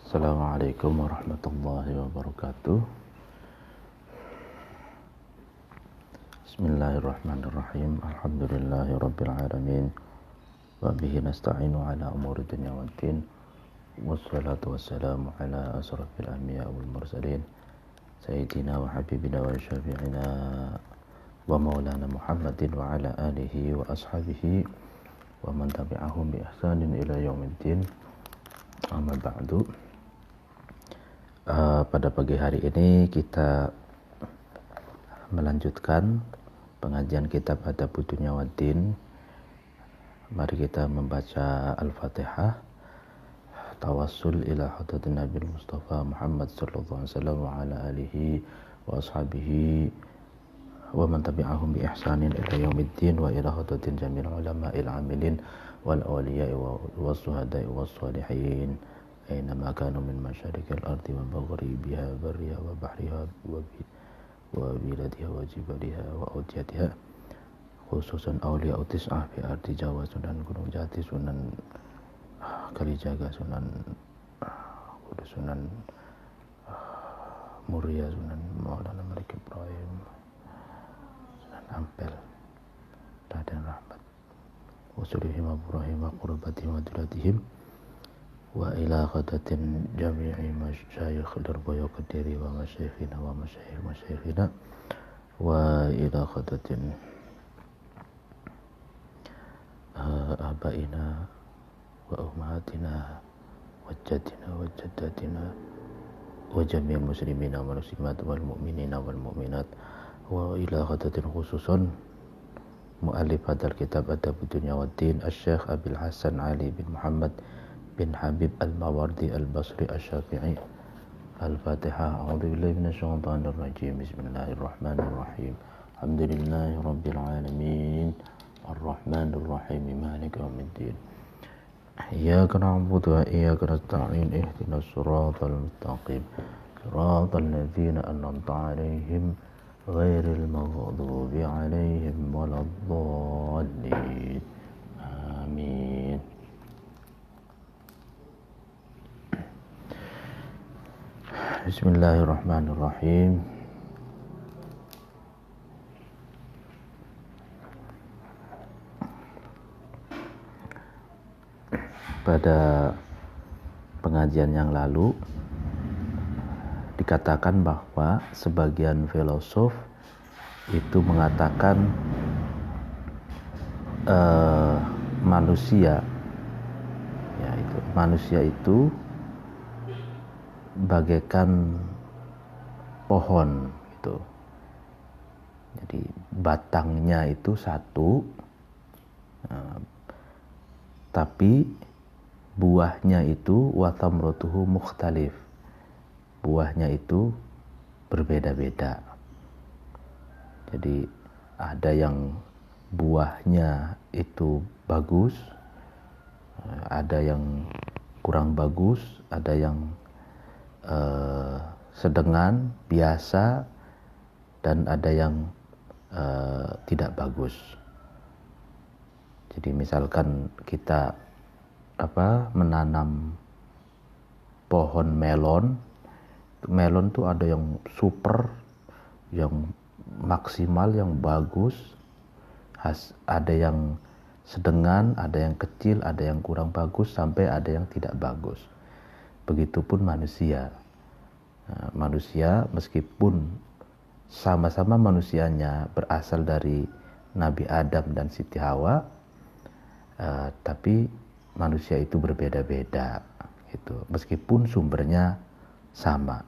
Assalamualaikum warahmatullahi wabarakatuh. Bismillahirrahmanirrahim. Alhamdulillahi rabbil alamin. Wa bihi nasta'inu ala umuri dunya waddin. Wassalatu wassalamu ala asrafil anbiya wal mursalin. Sayyidina wa habibina wa syafi'ina wa maulana Muhammadin wa ala alihi wa ashabihi wa man tabi'ahum bi ihsanin ila yaumiddin. Amma ba'du. Pada pagi hari ini kita melanjutkan pengajian kitab Adabud Dunya Waddin. Mari kita membaca Al-Fatihah, tawassul ila hadratin Nabi Mustafa Muhammad sallallahu alaihi wasallam wa ala alihi wa ashabihi wa man tabi'ahum bi ihsanin ila yaumiddin wa ila hadratin jamil ulama'il amilin wal awliya'i was suhada'i was salihin أينما كانوا من مشارق الأرض ومغربها برها وبحرها وبلادها وجبالها وأوديتها خصوصا أولياء تسعة في أرض Jawa, Sunan Gunung Jati, Sunan Kalijaga, Sunan Kudus, Sunan Muria, Sunan Maulana Malik Ibrahim, Sunan Ampel, Raden Rahmat, Wasulihim Ibrahim wa Qurbatihim wa Dulatihim wa ila qadatin jami'i masyayikh Darboyo Kediri wa masyayikhina wa masyayikhina wa ila qadatin abaina wa ummahatina wa jadina wa jaddatina wa jami'il muslimina wal muslimat wal mu'minina wal mu'minat wa ila qadatin khususan mu'allif hadal kitab Adabud Dunya Waddin Asy-Syaikh Abil Hasan Ali bin Muhammad bin Habib Al-Mawardi Al-Basri Asy-Syafi'i. Al-Fatihah. A'udzubillahi minasyaitonir rajim. Bismillahirrahmanirrahim. Alhamdulillahi rabbil alamin. Arrahmanir rahim. Maliki yaumiddin. Iyyaka na'budu wa iyyaka nasta'in. Ihdinas siratal mustaqim. Siratal ladzina an'amta 'alaihim ghairil maghdubi 'alaihim waladdallin. Amin. Bismillahirrahmanirrahim. Pada pengajian yang lalu dikatakan bahwa sebagian filosof itu mengatakan manusia itu bagaikan pohon gitu. Jadi batangnya itu satu, tapi buahnya itu wa thamratuhu mukhtalif. Buahnya itu berbeda-beda. Jadi ada yang buahnya itu bagus, ada yang kurang bagus, ada yang sedengan, biasa, dan ada yang tidak bagus. Jadi misalkan kita menanam pohon melon tuh ada yang super, yang maksimal, yang bagus, ada yang sedengan, ada yang kecil, ada yang kurang bagus, sampai ada yang tidak bagus. Begitupun manusia. Manusia meskipun sama-sama manusianya berasal dari Nabi Adam dan Siti Hawa, tapi manusia itu berbeda-beda gitu. Meskipun sumbernya sama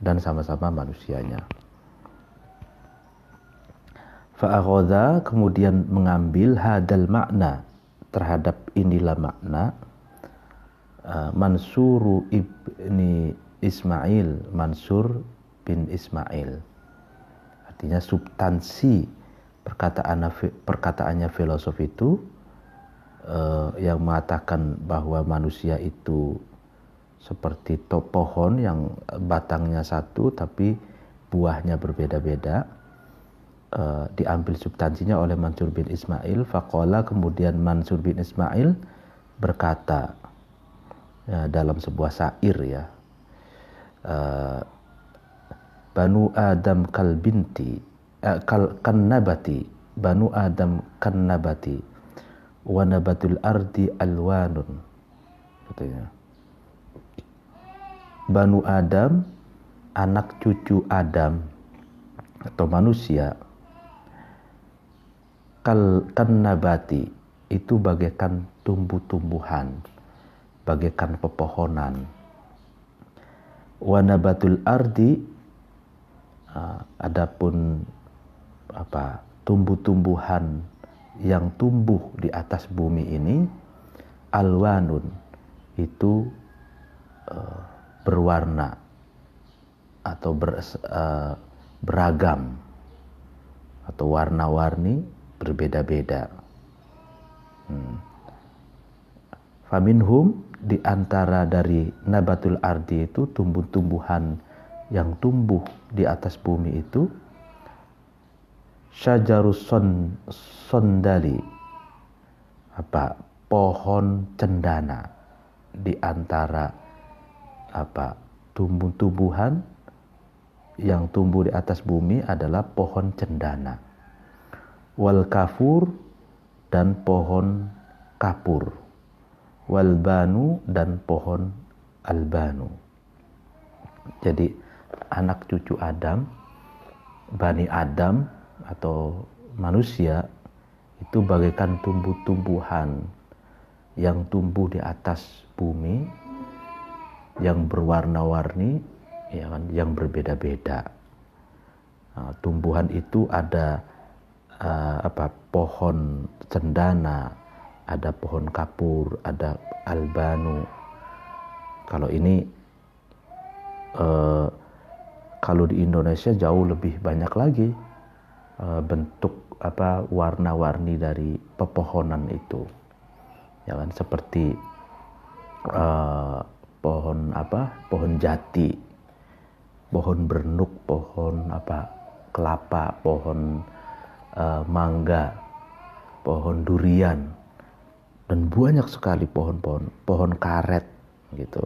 dan sama-sama manusianya. Fa'akhadha, kemudian mengambil hadal makna, terhadap inilah makna Mansur ibni Ismail, Mansur bin Ismail. Artinya substansi perkataannya filosof itu yang mengatakan bahwa manusia itu seperti pohon yang batangnya satu tapi buahnya berbeda-beda. Diambil substansinya oleh Mansur bin Ismail. Faqala, kemudian Mansur bin Ismail berkata, dalam sebuah syair ya. Banu Adam kal binti kan nabati, Banu Adam kan nabati wa nabatul ardi alwanun, katanya. Banu Adam, anak cucu Adam atau manusia, kan nabati, itu bagaikan tumbuh-tumbuhan, bagaikan pepohonan. Wa nabatul ardi, adapun tumbuh-tumbuhan yang tumbuh di atas bumi ini, alwanun, itu berwarna atau beragam atau warna-warni, berbeda-beda. Faminhum, di antara dari nabatul ardi itu, tumbuh-tumbuhan yang tumbuh di atas bumi itu, syajarus sondali, pohon cendana. Di antara tumbuh-tumbuhan yang tumbuh di atas bumi adalah pohon cendana. Wal kafur, dan pohon kapur. Wal banu, dan pohon albanu. Jadi anak cucu Adam, Bani Adam atau manusia, itu bagaikan tumbuh-tumbuhan yang tumbuh di atas bumi, yang berwarna-warni, ya kan, yang berbeda-beda. Tumbuhan itu ada pohon cendana, ada pohon kapur, ada albanu. Kalau ini kalau di Indonesia jauh lebih banyak lagi bentuk warna-warni dari pepohonan itu, ya kan, seperti pohon jati, pohon bernuk, pohon kelapa, pohon mangga, pohon durian, dan banyak sekali pohon karet gitu.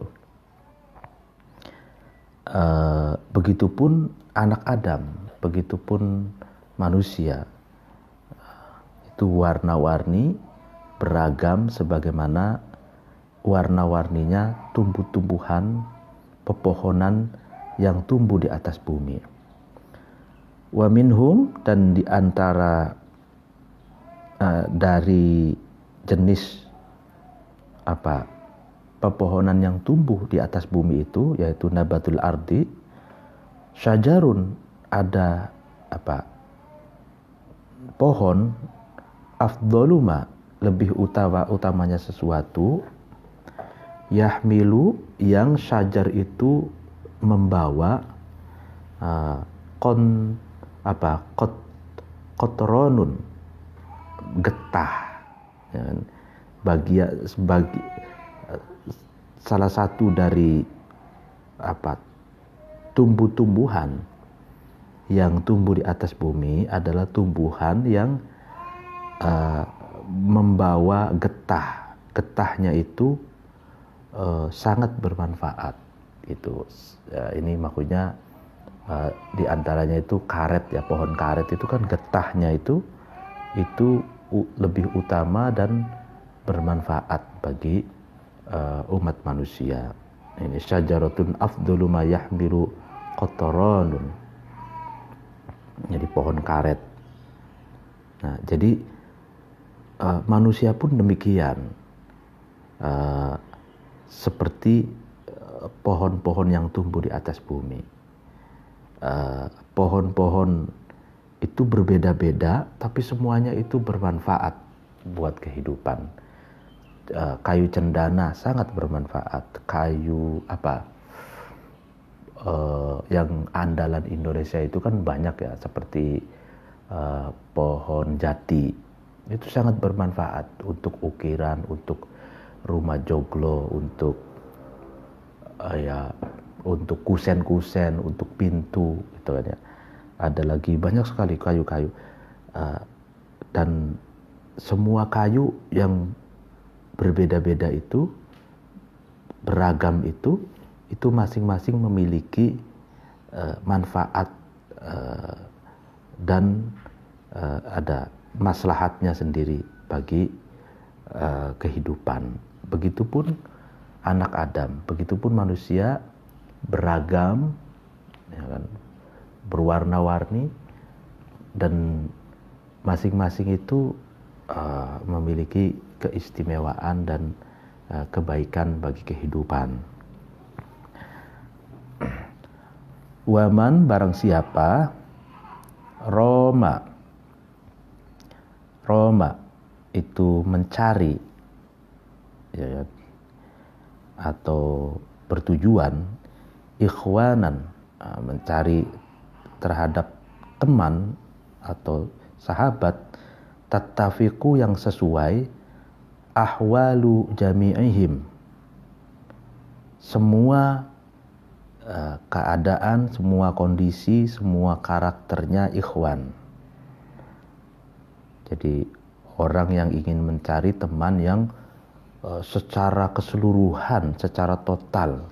Begitupun anak Adam, begitupun manusia, itu warna-warni, beragam sebagaimana warna-warninya tumbuh-tumbuhan, pepohonan yang tumbuh di atas bumi. Wa minhum, dan di antara dari jenis pepohonan yang tumbuh di atas bumi itu, yaitu nabatul ardi, syajarun, ada pohon, afdoluma, lebih utamanya sesuatu, yahmilu, yang syajar itu membawa kotronun, getah, ya kan? Salah satu dari tumbuh-tumbuhan yang tumbuh di atas bumi adalah tumbuhan yang membawa getah. Getahnya itu sangat bermanfaat. Itu ini maksudnya di antaranya itu karet ya, pohon karet itu kan getahnya itu lebih utama dan bermanfaat bagi umat manusia. Ini syajaratun afdalu ma yahmilu qataranun. Jadi pohon karet. Nah, jadi manusia pun demikian. Seperti pohon-pohon yang tumbuh di atas bumi. Pohon-pohon itu berbeda-beda, tapi semuanya itu bermanfaat buat kehidupan. Kayu cendana sangat bermanfaat. Kayu yang andalan Indonesia itu kan banyak ya, seperti pohon jati. Itu sangat bermanfaat untuk ukiran, untuk rumah joglo, untuk untuk kusen-kusen, untuk pintu, gitu kan ya. Ada lagi banyak sekali kayu-kayu, dan semua kayu yang berbeda-beda itu beragam itu masing-masing memiliki manfaat dan ada maslahatnya sendiri bagi kehidupan. Begitupun anak Adam, begitupun manusia beragam, ya kan, berwarna-warni, dan masing-masing itu memiliki keistimewaan dan kebaikan bagi kehidupan. Waman, barang siapa Roma itu mencari, ya, atau bertujuan, ikhwanan, mencari terhadap teman atau sahabat, tattafiqu, yang sesuai, ahwalu jami'ihim, semua keadaan, semua kondisi, semua karakternya ikhwan. Jadi orang yang ingin mencari teman yang secara keseluruhan, secara total,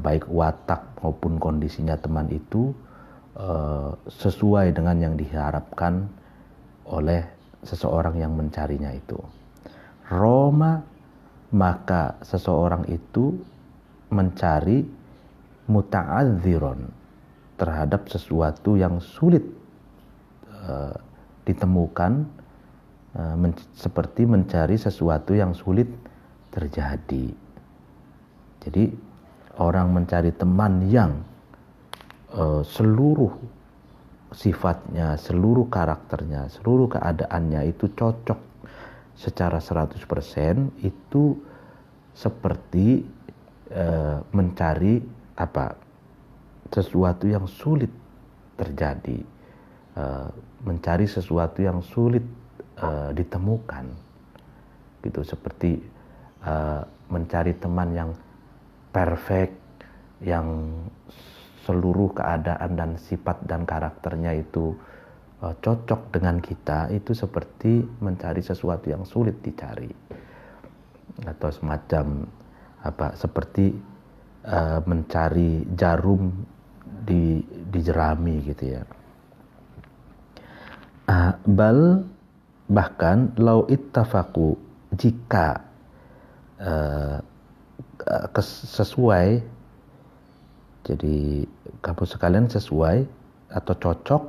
baik watak maupun kondisinya teman itu sesuai dengan yang diharapkan oleh seseorang yang mencarinya itu. Roma, maka seseorang itu mencari muta'adziron, terhadap sesuatu yang sulit ditemukan, seperti mencari sesuatu yang sulit terjadi. Jadi orang mencari teman yang seluruh sifatnya, seluruh karakternya, seluruh keadaannya itu cocok secara 100%, itu seperti mencari sesuatu yang sulit terjadi, mencari sesuatu yang sulit ditemukan, gitu. Seperti mencari teman yang perfect, yang seluruh keadaan dan sifat dan karakternya itu cocok dengan kita, itu seperti mencari sesuatu yang sulit dicari, atau semacam seperti mencari jarum di jerami, gitu ya. Bal, bahkan, lau ittafaqu, jika sesuai, jadi kamu sekalian sesuai atau cocok,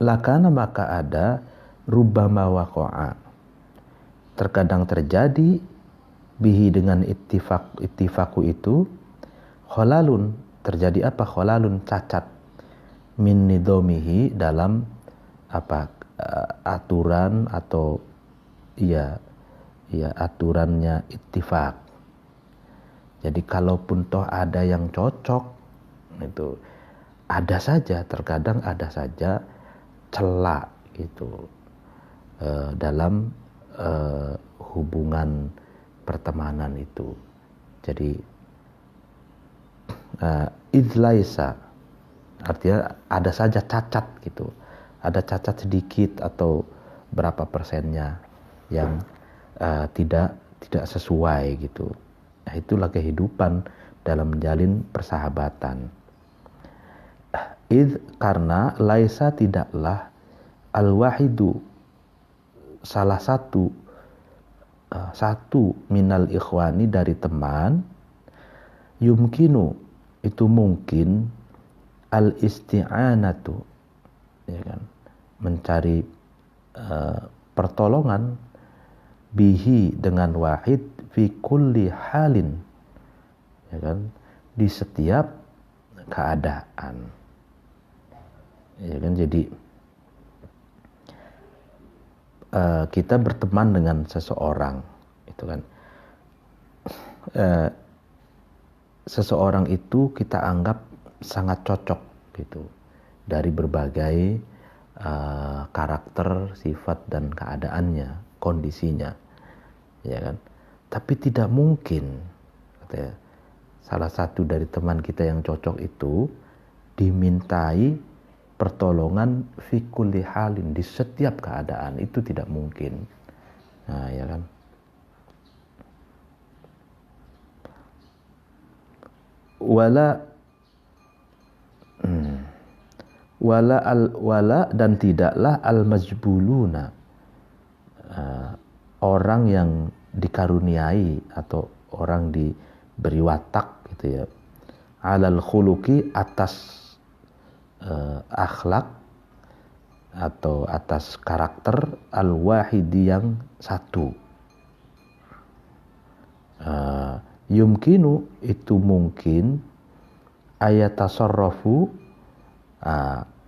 lakana, maka ada, rubbama waqa'a, terkadang terjadi, bihi, dengan ittifaku itu, kholalun, terjadi kholalun, cacat, min nidhomihi, dalam aturan atau aturannya ittifak. Jadi kalaupun toh ada yang cocok, itu ada saja, terkadang ada saja celah gitu dalam hubungan pertemanan itu. Jadi idlaisa, artinya ada saja cacat gitu, ada cacat sedikit atau berapa persennya yang tidak sesuai gitu. Nah, itulah kehidupan dalam menjalin persahabatan. Karena laisa, tidaklah, al-wahidu, salah satu minal ikhwani, dari teman, yumkinu, itu mungkin, al-isti'anatu, ya kan, mencari pertolongan, bihi, dengan wahid, fi kulli halin, ya kan, di setiap keadaan, ya kan. Jadi kita berteman dengan seseorang, itu kan, seseorang itu kita anggap sangat cocok gitu, dari berbagai karakter, sifat, dan keadaannya, kondisinya, ya kan. Tapi tidak mungkin, katanya, salah satu dari teman kita yang cocok itu dimintai pertolongan fi kulli halin, di setiap keadaan, itu tidak mungkin. Nah, ya kan. wala wala dan tidaklah al-majbuluna, orang yang dikaruniai atau orang diberi watak gitu ya, alal khuluqi, atas akhlak atau atas karakter, al-wahidi yang satu. Yumkinu itu mungkin, ayatasarrafu,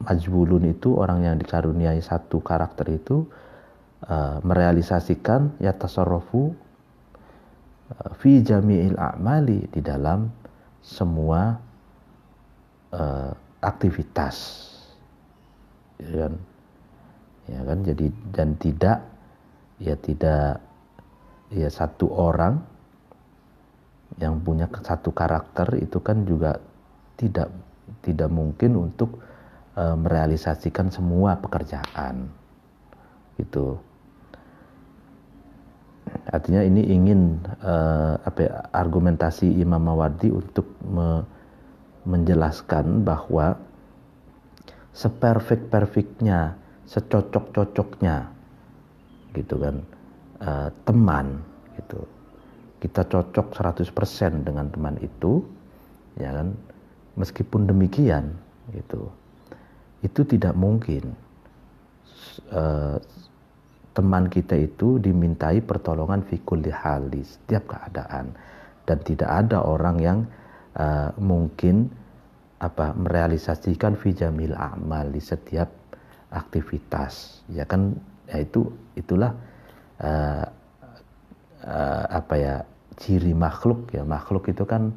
majbulun itu orang yang dikaruniai satu karakter itu merealisasikan yatasarrafu fi jami'il a'mali, di dalam semua aktivitas, ya kan, jadi dan tidak satu orang yang punya satu karakter itu kan juga tidak mungkin untuk merealisasikan semua pekerjaan gitu. Artinya ini ingin argumentasi Imam Mawardi untuk menjelaskan bahwa seperfect-perfectnya, secocok-cocoknya gitu kan, teman gitu, kita cocok 100% dengan teman itu, ya kan, meskipun demikian gitu, itu tidak mungkin teman kita itu dimintai pertolongan fi kulli hal, di setiap keadaan, dan tidak ada orang yang mungkin merealisasikan fi jamil a'mal, di setiap aktivitas, ya kan, ya itulah ciri makhluk ya. Makhluk itu kan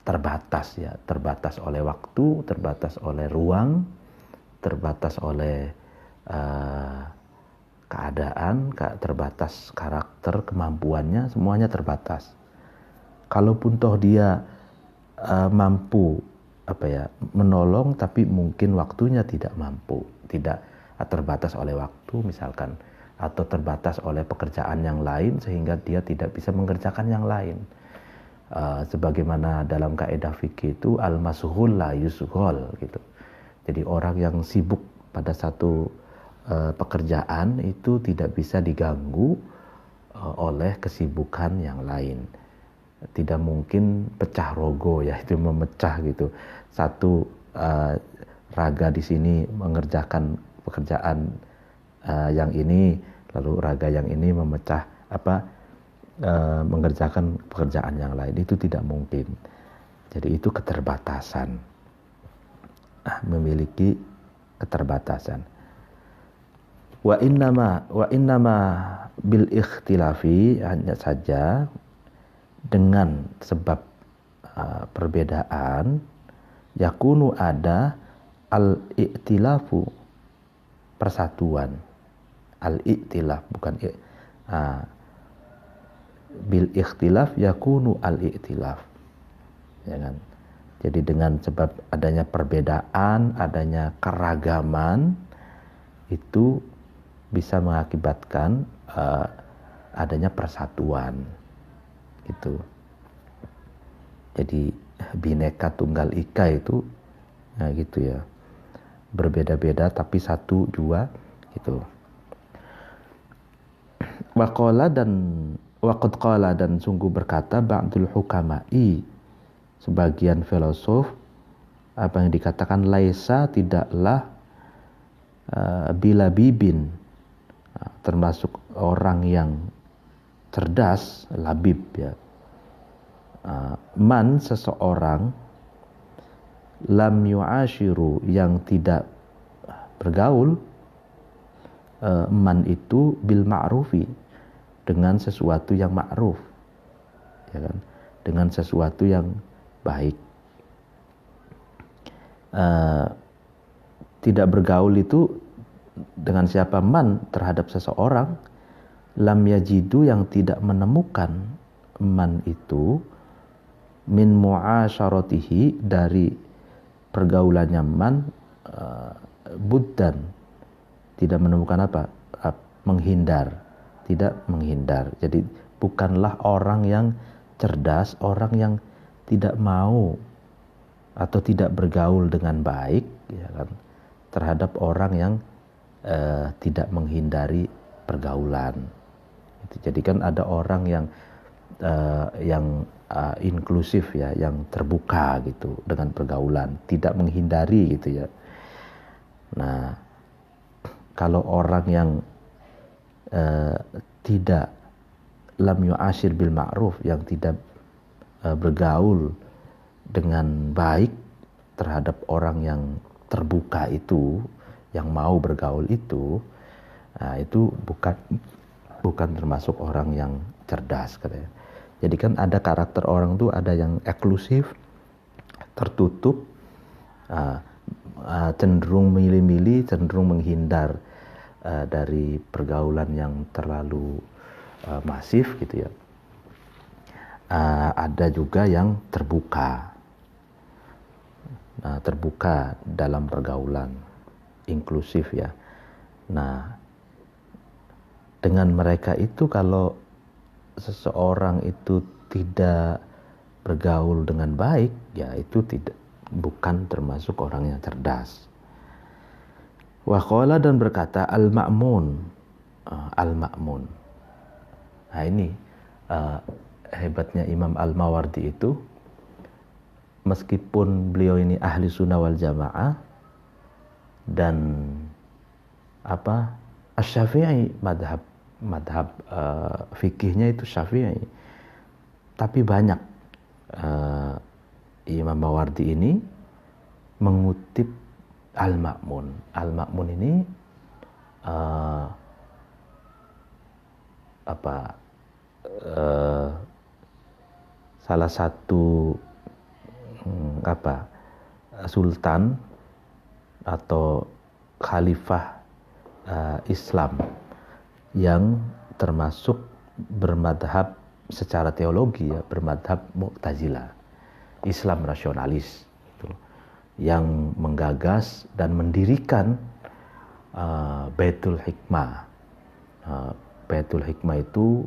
terbatas ya, terbatas oleh waktu, terbatas oleh ruang, terbatas oleh keadaan, terbatas karakter, kemampuannya, semuanya terbatas. Kalaupun toh dia mampu menolong, tapi mungkin waktunya tidak mampu, tidak terbatas oleh waktu misalkan, atau terbatas oleh pekerjaan yang lain sehingga dia tidak bisa mengerjakan yang lain. Sebagaimana dalam kaidah fikih itu al-mashghul la yusghal gitu. Jadi orang yang sibuk pada satu pekerjaan itu tidak bisa diganggu oleh kesibukan yang lain. Tidak mungkin pecah rogo ya, itu memecah gitu. Satu raga di sini mengerjakan pekerjaan yang ini, lalu raga yang ini memecah mengerjakan pekerjaan yang lain, itu tidak mungkin. Jadi itu keterbatasan, memiliki keterbatasan. Wa innama bil ikhtilafi, hanya saja dengan sebab perbedaan, yakunu ada al-i'tilafu, persatuan. Al-i'tilaf bukan bil ikhtilaf yakunu al-i'tilaf, ya kan. Jadi dengan sebab adanya perbedaan, adanya keragaman, itu bisa mengakibatkan adanya persatuan gitu. Jadi Bhinneka Tunggal Ika itu gitu ya, berbeda-beda tapi satu dua gitu. Waqad qala, dan sungguh berkata, ba'dul hukama'i, sebagian filosof, apa yang dikatakan laisa, tidaklah bila bibin, termasuk orang yang cerdas, labib ya, man, seseorang, lam yu'ashiru, yang tidak bergaul, man itu bil ma'rufi, dengan sesuatu yang ma'ruf, ya kan, dengan sesuatu yang baik. Tidak bergaul itu dengan siapa, man, terhadap seseorang, lam yajidu, yang tidak menemukan, man itu, min mu'asyaratihi, dari pergaulannya man, buddan, tidak menemukan menghindar, tidak menghindar. Jadi bukanlah orang yang cerdas, orang yang tidak mau atau tidak bergaul dengan baik, ya kan, terhadap orang yang tidak menghindari pergaulan. Jadi kan ada orang yang inklusif ya, yang terbuka gitu dengan pergaulan, tidak menghindari gitu ya. Nah, kalau orang yang tidak lam yu'ashir bil ma'ruf, yang tidak bergaul dengan baik terhadap orang yang terbuka itu, yang mau bergaul itu, nah itu bukan termasuk orang yang cerdas katanya. Jadi kan ada karakter orang tuh, ada yang eksklusif, tertutup, cenderung milih-milih, cenderung menghindar dari pergaulan yang terlalu masif gitu ya. Ada juga yang terbuka dalam pergaulan, inklusif ya. Nah, dengan mereka itu, kalau seseorang itu tidak bergaul dengan baik, ya itu bukan termasuk orang yang cerdas. Wa qala, dan berkata, al-ma'mun. Nah ini hebatnya Imam Al-Mawardi itu, meskipun beliau ini ahli sunnah wal jamaah dan Asy-Syafi'i, madhab fikihnya itu Syafi'i, tapi banyak Imam Mawardi ini mengutip Al-Ma'mun. Al-Ma'mun ini salah satu sultan atau khalifah Islam yang termasuk bermadhab secara teologi ya, bermadhab Mu'tazilah, Islam rasionalis gitu, yang menggagas dan mendirikan Baitul Hikmah. Baitul Hikmah itu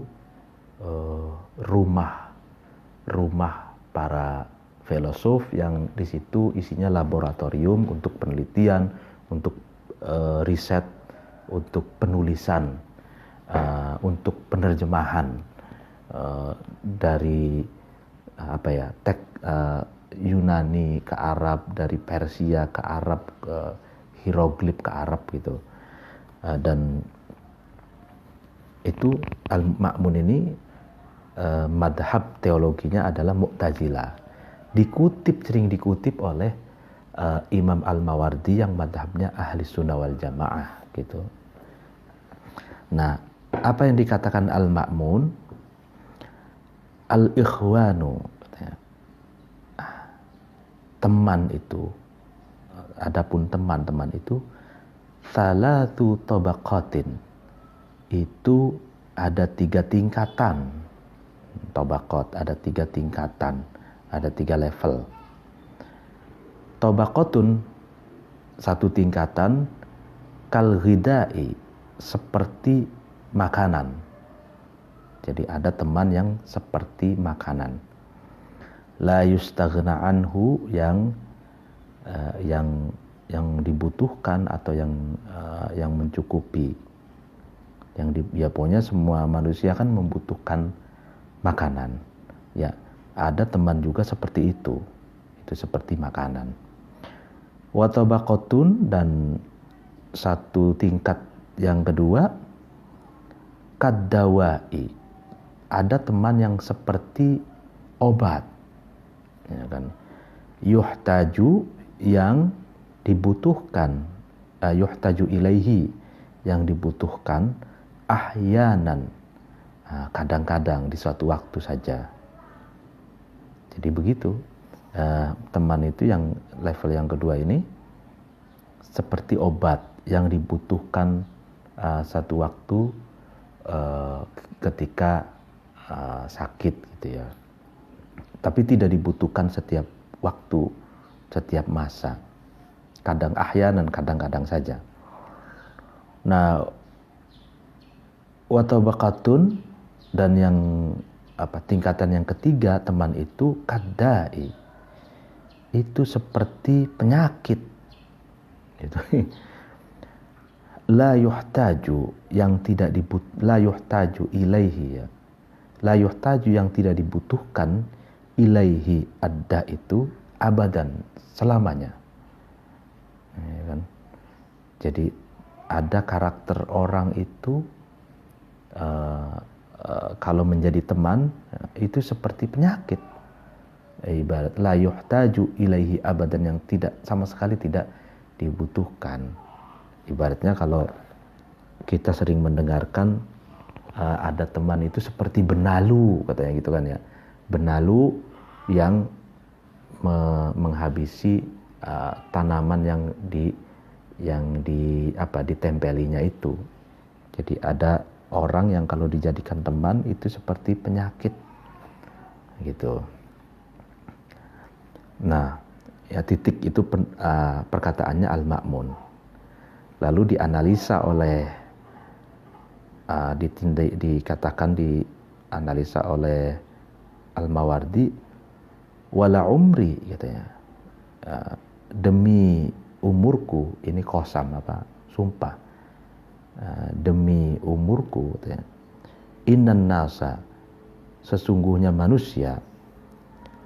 rumah para filosof yang di situ isinya laboratorium untuk penelitian, untuk riset, untuk penulisan, untuk penerjemahan dari teks Yunani ke Arab, dari Persia ke Arab, ke hieroglif ke Arab gitu. Dan itu Al-Ma'mun ini madhab teologinya adalah Mu'tazilah. Sering dikutip oleh Imam Al-Mawardi yang madhabnya ahli sunnah wal jamaah gitu. Nah, apa yang dikatakan Al-Ma'mun? Al-ikhwanu, teman itu, adapun teman-teman itu, salatu tabaqatin, itu ada 3 tingkatan. Tabaqat ada 3 tingkatan, ada 3 level. Tabaqatun, 1 tingkatan, kal ghidai, seperti makanan. Jadi ada teman yang seperti makanan. La yustaghna anhu, yang dibutuhkan atau yang mencukupi. Ya pokoknya semua manusia kan membutuhkan makanan. Ya, ada teman juga seperti itu. Itu seperti makanan. Wa tabaqatun, dan 1 tingkat yang kedua, kaddawai, ada teman yang seperti obat, ya kan? Yuhtaju, yang dibutuhkan, yuhtaju ilaihi, yang dibutuhkan, ahyanan, kadang-kadang, di suatu waktu saja. Jadi begitu, teman itu yang level yang kedua ini seperti obat yang dibutuhkan satu waktu ketika sakit gitu ya, tapi tidak dibutuhkan setiap waktu, setiap masa, kadang ahyanan, kadang-kadang saja. Nah, watabaqatun, dan yang tingkatan yang ketiga, teman itu kadai, itu seperti penyakit itu. La yuhtaju, yang tidak la yuhtaju ilaihi, ya. La yuhtaju, yang tidak dibutuhkan, ilaihi, adda itu abadan, selamanya, ya kan? Jadi ada karakter orang itu kalau menjadi teman itu seperti penyakit, ibarat la yuhtaju ilaihi abadan, yang tidak, sama sekali tidak dibutuhkan. Ibaratnya kalau kita sering mendengarkan ada teman itu seperti benalu, katanya gitu kan ya. Benalu yang menghabisi tanaman yang ditempelinya itu. Jadi ada orang yang kalau dijadikan teman itu seperti penyakit gitu. Nah, ya titik itu perkataannya Al-Ma'mun. Lalu dianalisa oleh dianalisa oleh Al-Mawardi, wala umri, katanya, demi umurku, ini qasam, sumpah, demi umurku, katanya, innan nasa, sesungguhnya manusia,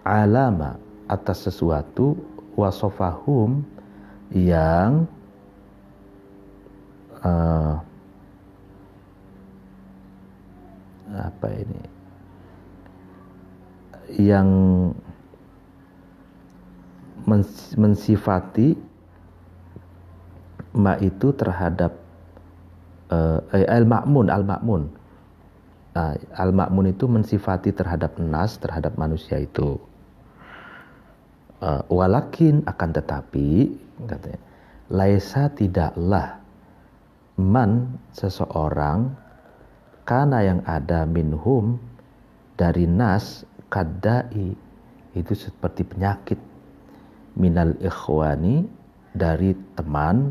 alama, atas sesuatu, wasofahum, yang yang mensifati ma itu terhadap al-ma'mun itu mensifati terhadap nas, terhadap manusia itu. Walakin, akan tetapi, katanya, laisa, tidaklah, man, seseorang, kana, yang ada, minhum, dari nas, kadai, itu seperti penyakit, minal ikhwani, dari teman,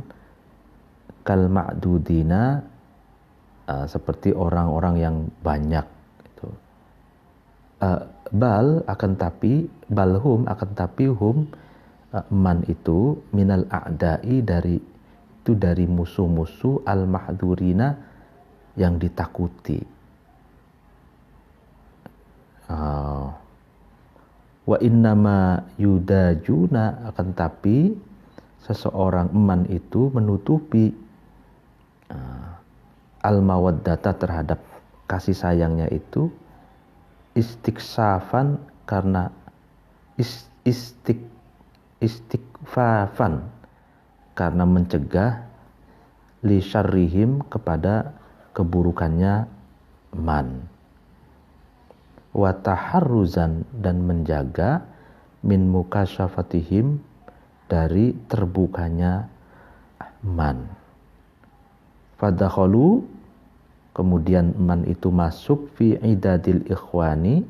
kal ma'dudina, seperti orang-orang yang banyak itu. Bal, akan tapi, balhum, akan tapi, hum, man itu, minal a'dai, dari musuh-musuh, al-mahdurina, yang ditakuti. Wa innama yudajuna, akan tapi seseorang man itu menutupi al-mawaddata, terhadap kasih sayangnya itu, istiksafan, karena istikfafan, karena mencegah, li syarrihim, kepada keburukannya man, wa taharruzan, dan menjaga, min mukasyafatihim, dari terbukanya man. Fadakhalu, kemudian man itu masuk, fi idadil ikhwani,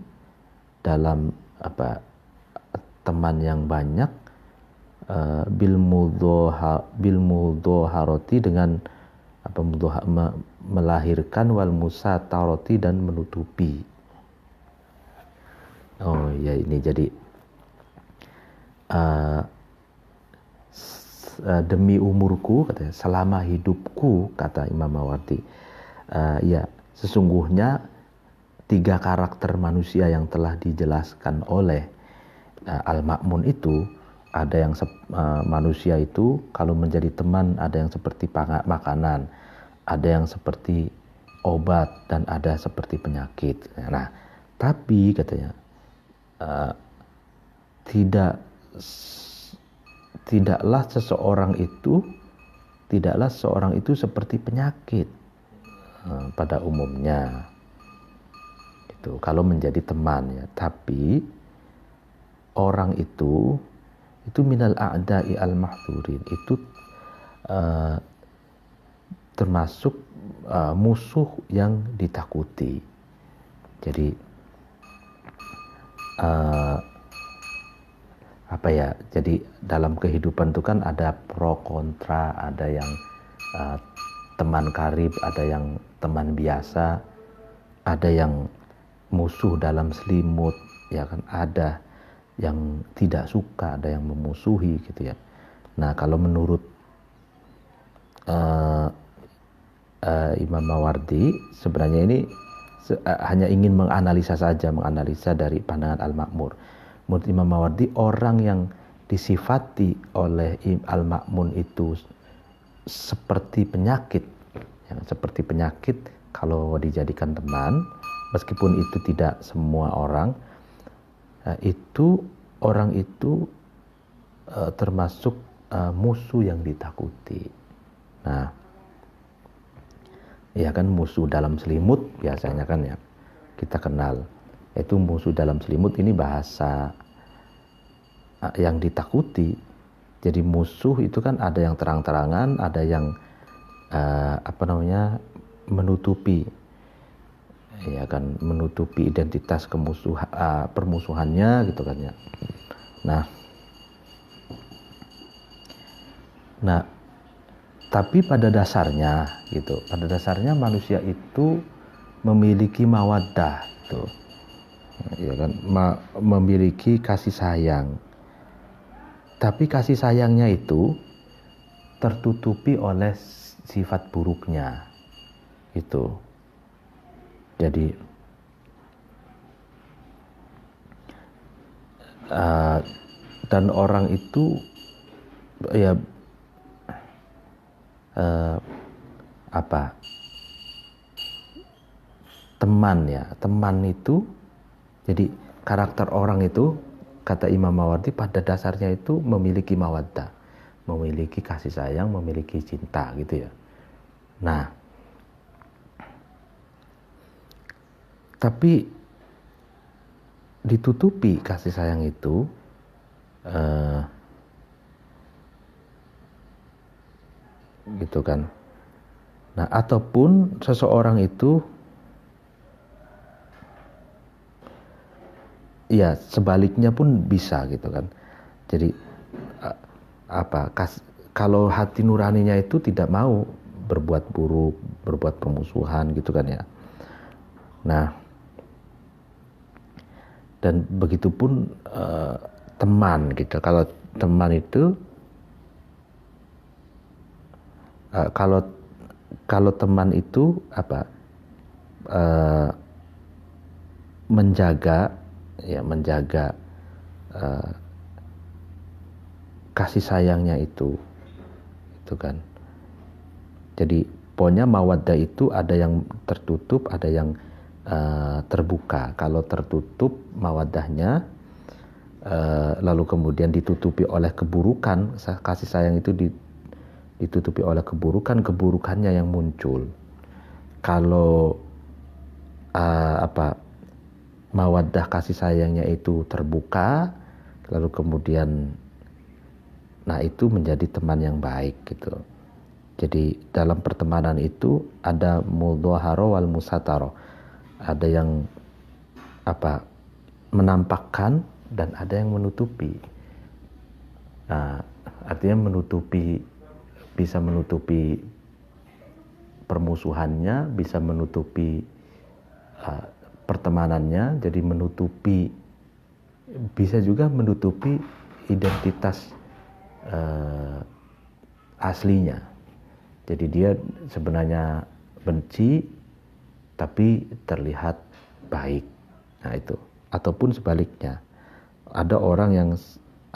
dalam teman yang banyak, bil mudhoharoti, dengan melahirkan, wal musataroti, dan menutupi. Oh ya, ini jadi demi umurku, katanya, selama hidupku, kata Imam Mawardi, ya sesungguhnya 3 karakter manusia yang telah dijelaskan oleh Al-Ma'mun itu, ada yang manusia itu kalau menjadi teman, ada yang seperti makanan, ada yang seperti obat, dan ada seperti penyakit. Nah, tapi katanya, tidaklah seseorang itu seperti penyakit pada umumnya itu kalau menjadi teman, ya. Tapi orang itu minal a'da'i al-mahdhurin, itu termasuk musuh yang ditakuti. Jadi jadi dalam kehidupan itu kan ada pro kontra, ada yang teman karib, ada yang teman biasa, ada yang musuh dalam selimut, ya kan, ada yang tidak suka, ada yang memusuhi gitu ya. Nah, kalau menurut Imam Mawardi sebenarnya ini hanya ingin menganalisa saja, menganalisa dari pandangan Al-Ma'mun. Menurut Imam Mawardi, orang yang disifati oleh Al-Ma'mun itu seperti penyakit, ya, seperti penyakit kalau dijadikan teman, meskipun itu tidak semua orang, itu orang itu termasuk musuh yang ditakuti. Nah, ya kan, musuh dalam selimut biasanya kan ya kita kenal. Itu musuh dalam selimut ini bahasa yang ditakuti. Jadi musuh itu kan ada yang terang-terangan, ada yang menutupi, ya kan, menutupi identitas permusuhannya gitu kan ya. Nah, tapi pada dasarnya gitu, pada dasarnya manusia itu memiliki mawaddah gitu, ya kan, memiliki kasih sayang. Tapi kasih sayangnya itu tertutupi oleh sifat buruknya gitu. Jadi dan orang itu ya teman itu, jadi karakter orang itu, kata Imam Mawardi, pada dasarnya itu memiliki mawaddah, memiliki kasih sayang, memiliki cinta gitu ya. Nah, tapi ditutupi kasih sayang itu gitu kan. Nah, ataupun seseorang itu ya sebaliknya pun bisa gitu kan. Jadi kalau hati nuraninya itu tidak mau berbuat buruk, berbuat permusuhan gitu kan ya. Nah, dan begitupun teman gitu. Kalau teman itu kalau teman itu menjaga kasih sayangnya itu kan. Jadi pokoknya mawaddah itu ada yang tertutup, ada yang terbuka. Kalau tertutup mawaddahnya, lalu kemudian ditutupi oleh keburukan, kasih sayang itu ditutupi oleh keburukannya yang muncul. Kalau mawaddah kasih sayangnya itu terbuka, lalu kemudian itu menjadi teman yang baik gitu. Jadi dalam pertemanan itu ada mudhaharo wal musataro, ada yang menampakkan dan ada yang menutupi. Nah, artinya bisa menutupi permusuhannya, bisa menutupi pertemanannya, jadi bisa juga menutupi identitas aslinya. Jadi dia sebenarnya benci tapi terlihat baik. Nah itu. Ataupun sebaliknya, ada orang yang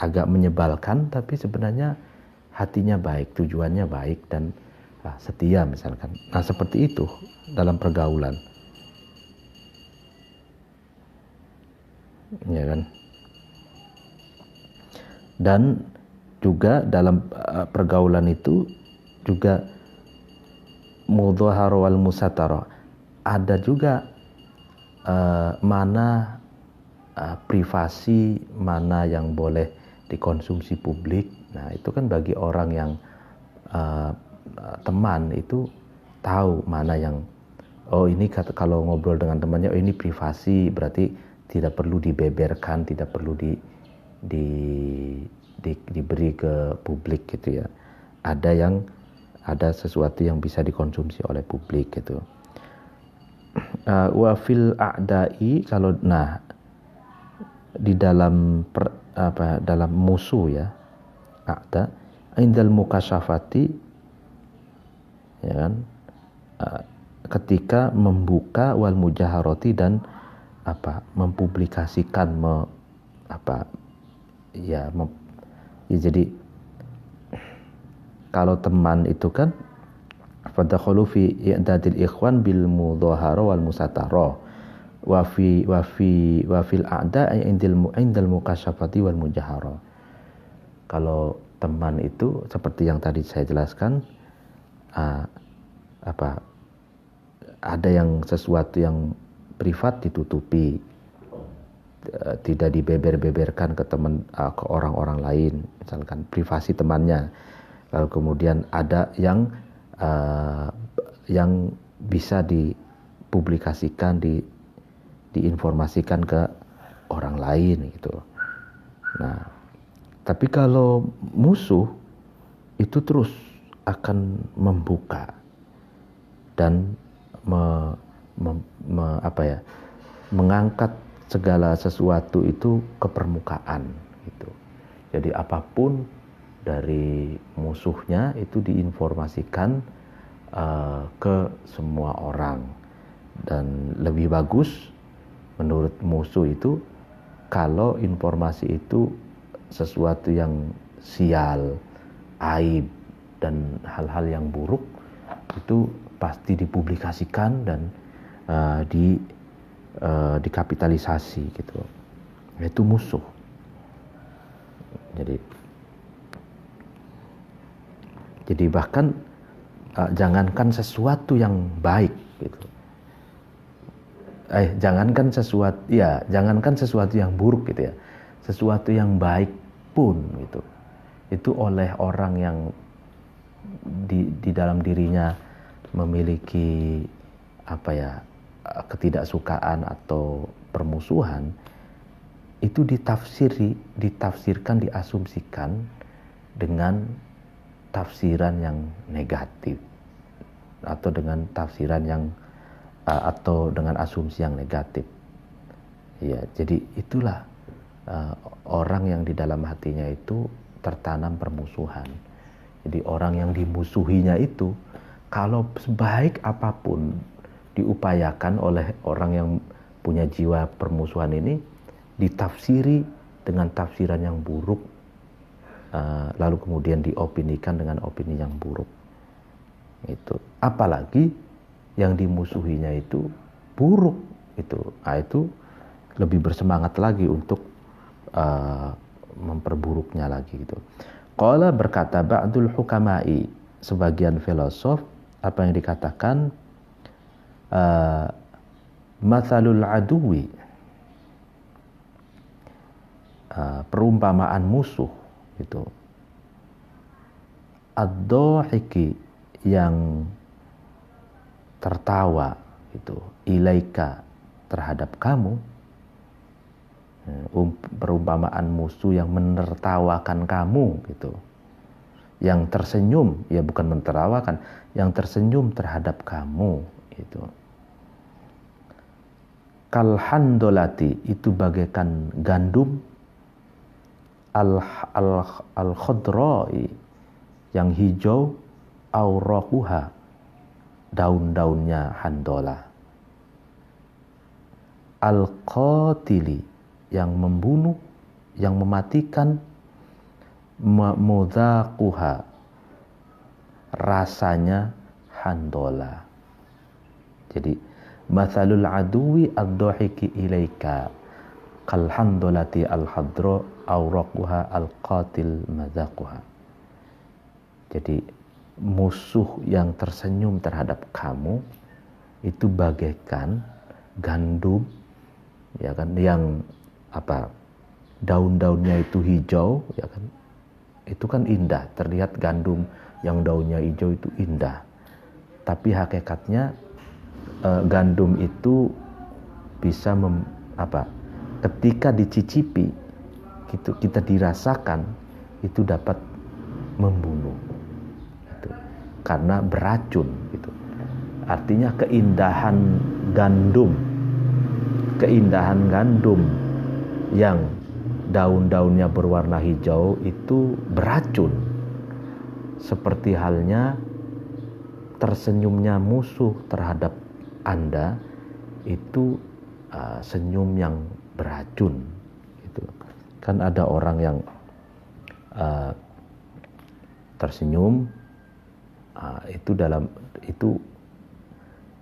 agak menyebalkan tapi sebenarnya hatinya baik, tujuannya baik dan setia misalkan. Nah seperti itu dalam pergaulan, ya kan. Dan juga dalam pergaulan itu juga mudhaharo wal musataro, ada juga mana privasi, mana yang boleh dikonsumsi publik. Nah itu kan bagi orang yang teman itu tahu mana yang ini kalau ngobrol dengan temannya, ini privasi, berarti tidak perlu dibeberkan, tidak perlu diberi ke publik gitu ya. Ada sesuatu yang bisa dikonsumsi oleh publik gitu. wa fil a'da'i, kalau di dalam dalam musuh ya, a'da indal mukasyafati, ya kan, ketika membuka wal mujaharati dan mempublikasikan jadi kalau teman itu kan fadakhalu fi i'dadil ikhwan bil mudhahara wal musatara wa fil a'da indal mukasyafati wal mujahara. Kalau teman itu seperti yang tadi saya jelaskan, ada yang sesuatu yang privat ditutupi, tidak dibeber-beberkan ke ke orang-orang lain, misalkan privasi temannya. Lalu kemudian ada yang bisa dipublikasikan, diinformasikan ke orang lain gitu. Nah, tapi kalau musuh itu terus akan membuka dan mengangkat segala sesuatu itu ke permukaan gitu. Jadi apapun dari musuhnya itu diinformasikan ke semua orang. Dan lebih bagus menurut musuh itu kalau informasi itu sesuatu yang sial, aib, dan hal-hal yang buruk itu pasti dipublikasikan dan dikapitalisasi gitu. Itu musuh. Jadi bahkan jangankan sesuatu yang baik gitu. Jangankan sesuatu yang buruk gitu ya. Sesuatu yang baik pun gitu. Itu oleh orang yang di dalam dirinya memiliki ketidaksukaan atau permusuhan, itu ditafsirkan, diasumsikan dengan tafsiran yang negatif atau dengan tafsiran yang atau dengan asumsi yang negatif. Ya, jadi itulah orang yang di dalam hatinya itu tertanam permusuhan. Jadi orang yang dimusuhinya itu kalau sebaik apapun diupayakan oleh orang yang punya jiwa permusuhan ini, ditafsiri dengan tafsiran yang buruk, lalu kemudian diopinikan dengan opini yang buruk. Itu apalagi yang dimusuhinya itu buruk itu lebih bersemangat lagi untuk memperburuknya lagi gitu. Qala, berkata ba'dul hukama'i, sebagian filosof, apa yang dikatakan, mathalul aduwi, perumpamaan musuh itu, ad-dhahiki, yang tertawa itu, ilaika, terhadap kamu, perumpamaan musuh yang menertawakan kamu gitu, yang tersenyum, ya bukan menertawakan, yang tersenyum terhadap kamu itu. Kalhandolati, itu bagaikan gandum, al-khadrai, yang hijau, auraquha, daun-daunnya handola, al-qatili, yang membunuh, yang mematikan, mudzaquha, rasanya handola. Jadi mathalul aduwi ad-dhahiki ilaika kal handolati al-hadra auraquha al-qatil madzaquha. Jadi musuh yang tersenyum terhadap kamu itu bagaikan gandum, ya kan, yang daun-daunnya itu hijau, ya kan, itu kan indah, terlihat gandum yang daunnya hijau itu indah, tapi hakikatnya gandum itu bisa ketika dicicipi, kita dirasakan, itu dapat membunuh gitu, karena beracun gitu. artinya keindahan gandum yang daun-daunnya berwarna hijau itu beracun, seperti halnya tersenyumnya musuh terhadap Anda itu senyum yang beracun. Gitu. Kan ada orang yang tersenyum, itu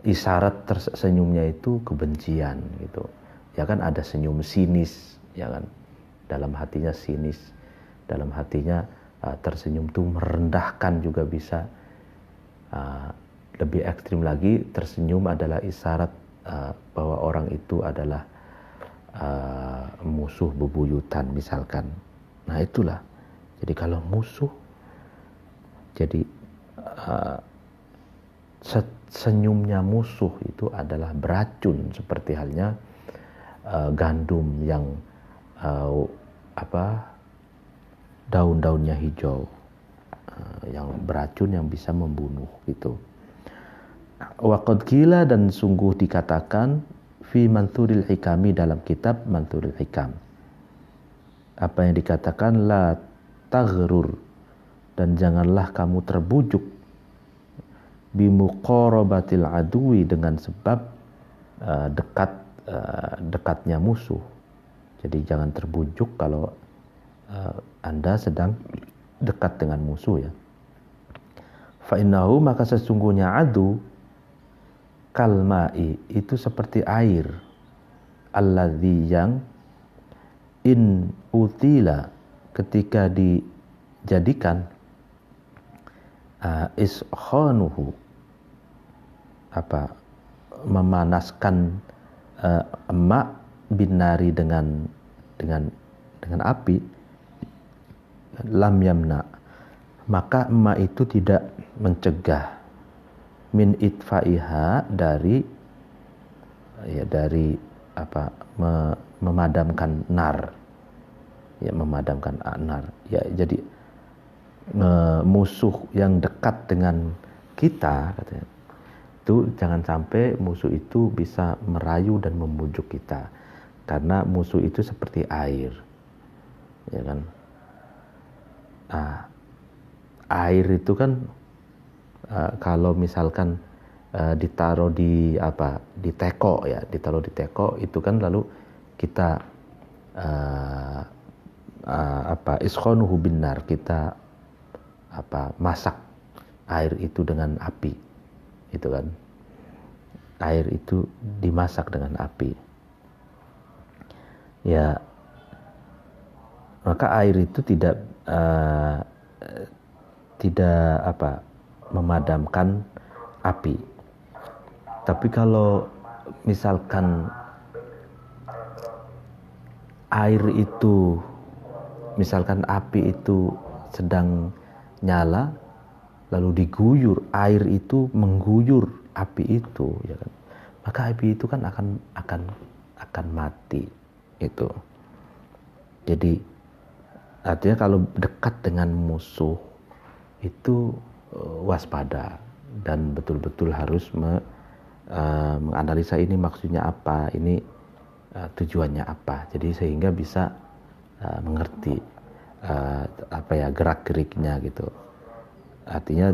isyarat tersenyumnya itu kebencian gitu. Ya kan ada senyum sinis, ya kan, dalam hatinya sinis, dalam hatinya tersenyum itu merendahkan juga bisa. Lebih ekstrim lagi, tersenyum adalah isyarat bahwa orang itu adalah musuh bebuyutan misalkan. Nah itulah, jadi kalau musuh, jadi senyumnya musuh itu adalah beracun, seperti halnya gandum yang daun-daunnya hijau, yang beracun, yang bisa membunuh gitu. Waqad qila, dan sungguh dikatakan, fi Manthuril Hikami, dalam kitab Manthuril Hikam. Apa yang dikatakan? La taghrur, dan janganlah kamu terbujuk, bimuqarabatil adui, dengan sebab dekatnya musuh. Jadi jangan terbujuk kalau Anda sedang dekat dengan musuh, ya. Fa innahu, maka sesungguhnya adu kalma'i, itu seperti air, alladzi, yang in utila, ketika dijadikan iskhanuhu, memanaskan emak binari, dengan api, lam yamna, maka emak itu tidak mencegah, min itfaiha, dari memadamkan nar, ya, memadamkan nar, ya. Jadi musuh yang dekat dengan kita, katanya, itu jangan sampai musuh itu bisa merayu dan membujuk kita, karena musuh itu seperti air, ya kan. Air itu kan kalau misalkan ditaruh di teko, ya, ditaruh di teko itu kan, lalu kita iskhonuhu binar, kita masak air itu dengan api, itu kan, air itu dimasak dengan api, ya. Maka air itu tidak memadamkan api. Tapi kalau misalkan misalkan api itu sedang nyala, lalu diguyur, air itu mengguyur api itu, ya kan, maka api itu kan akan mati itu. Jadi artinya kalau dekat dengan musuh itu waspada, dan betul-betul harus menganalisa ini maksudnya apa, ini tujuannya apa, jadi sehingga bisa mengerti gerak-geriknya gitu. Artinya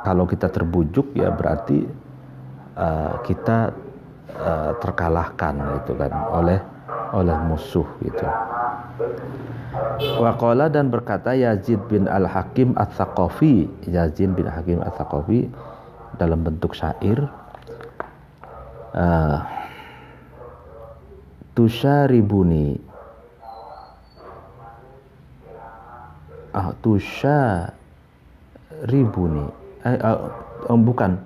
kalau kita terbujuk, ya berarti kita terkalahkan gitu kan oleh musuh gitu. Waqala, dan berkata Yazid bin Al-Hakim Ats-Tsaqafi, Yazid bin Hakim Ats-Tsaqafi dalam bentuk syair, tusharibuni, bukan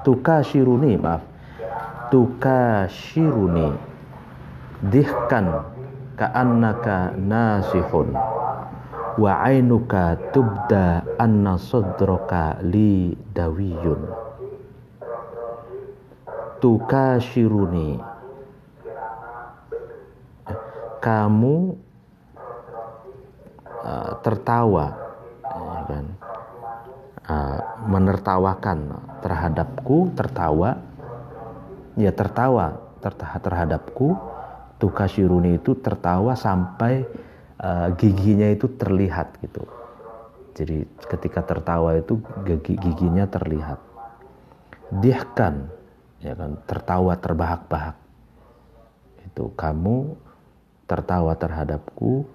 tukashiruni, maaf, tukashiruni dihkan ka'annaka nasihun wa ainuka tubda anna sadraka li dawiyun. Tukashiruni, kamu tertawa, ya kan? menertawakan terhadapku, tertawa terhadapku. Tukashiruni itu tertawa sampai giginya itu terlihat gitu. Jadi ketika tertawa itu giginya terlihat. Dihkan, ya kan, tertawa terbahak-bahak. Itu kamu tertawa terhadapku,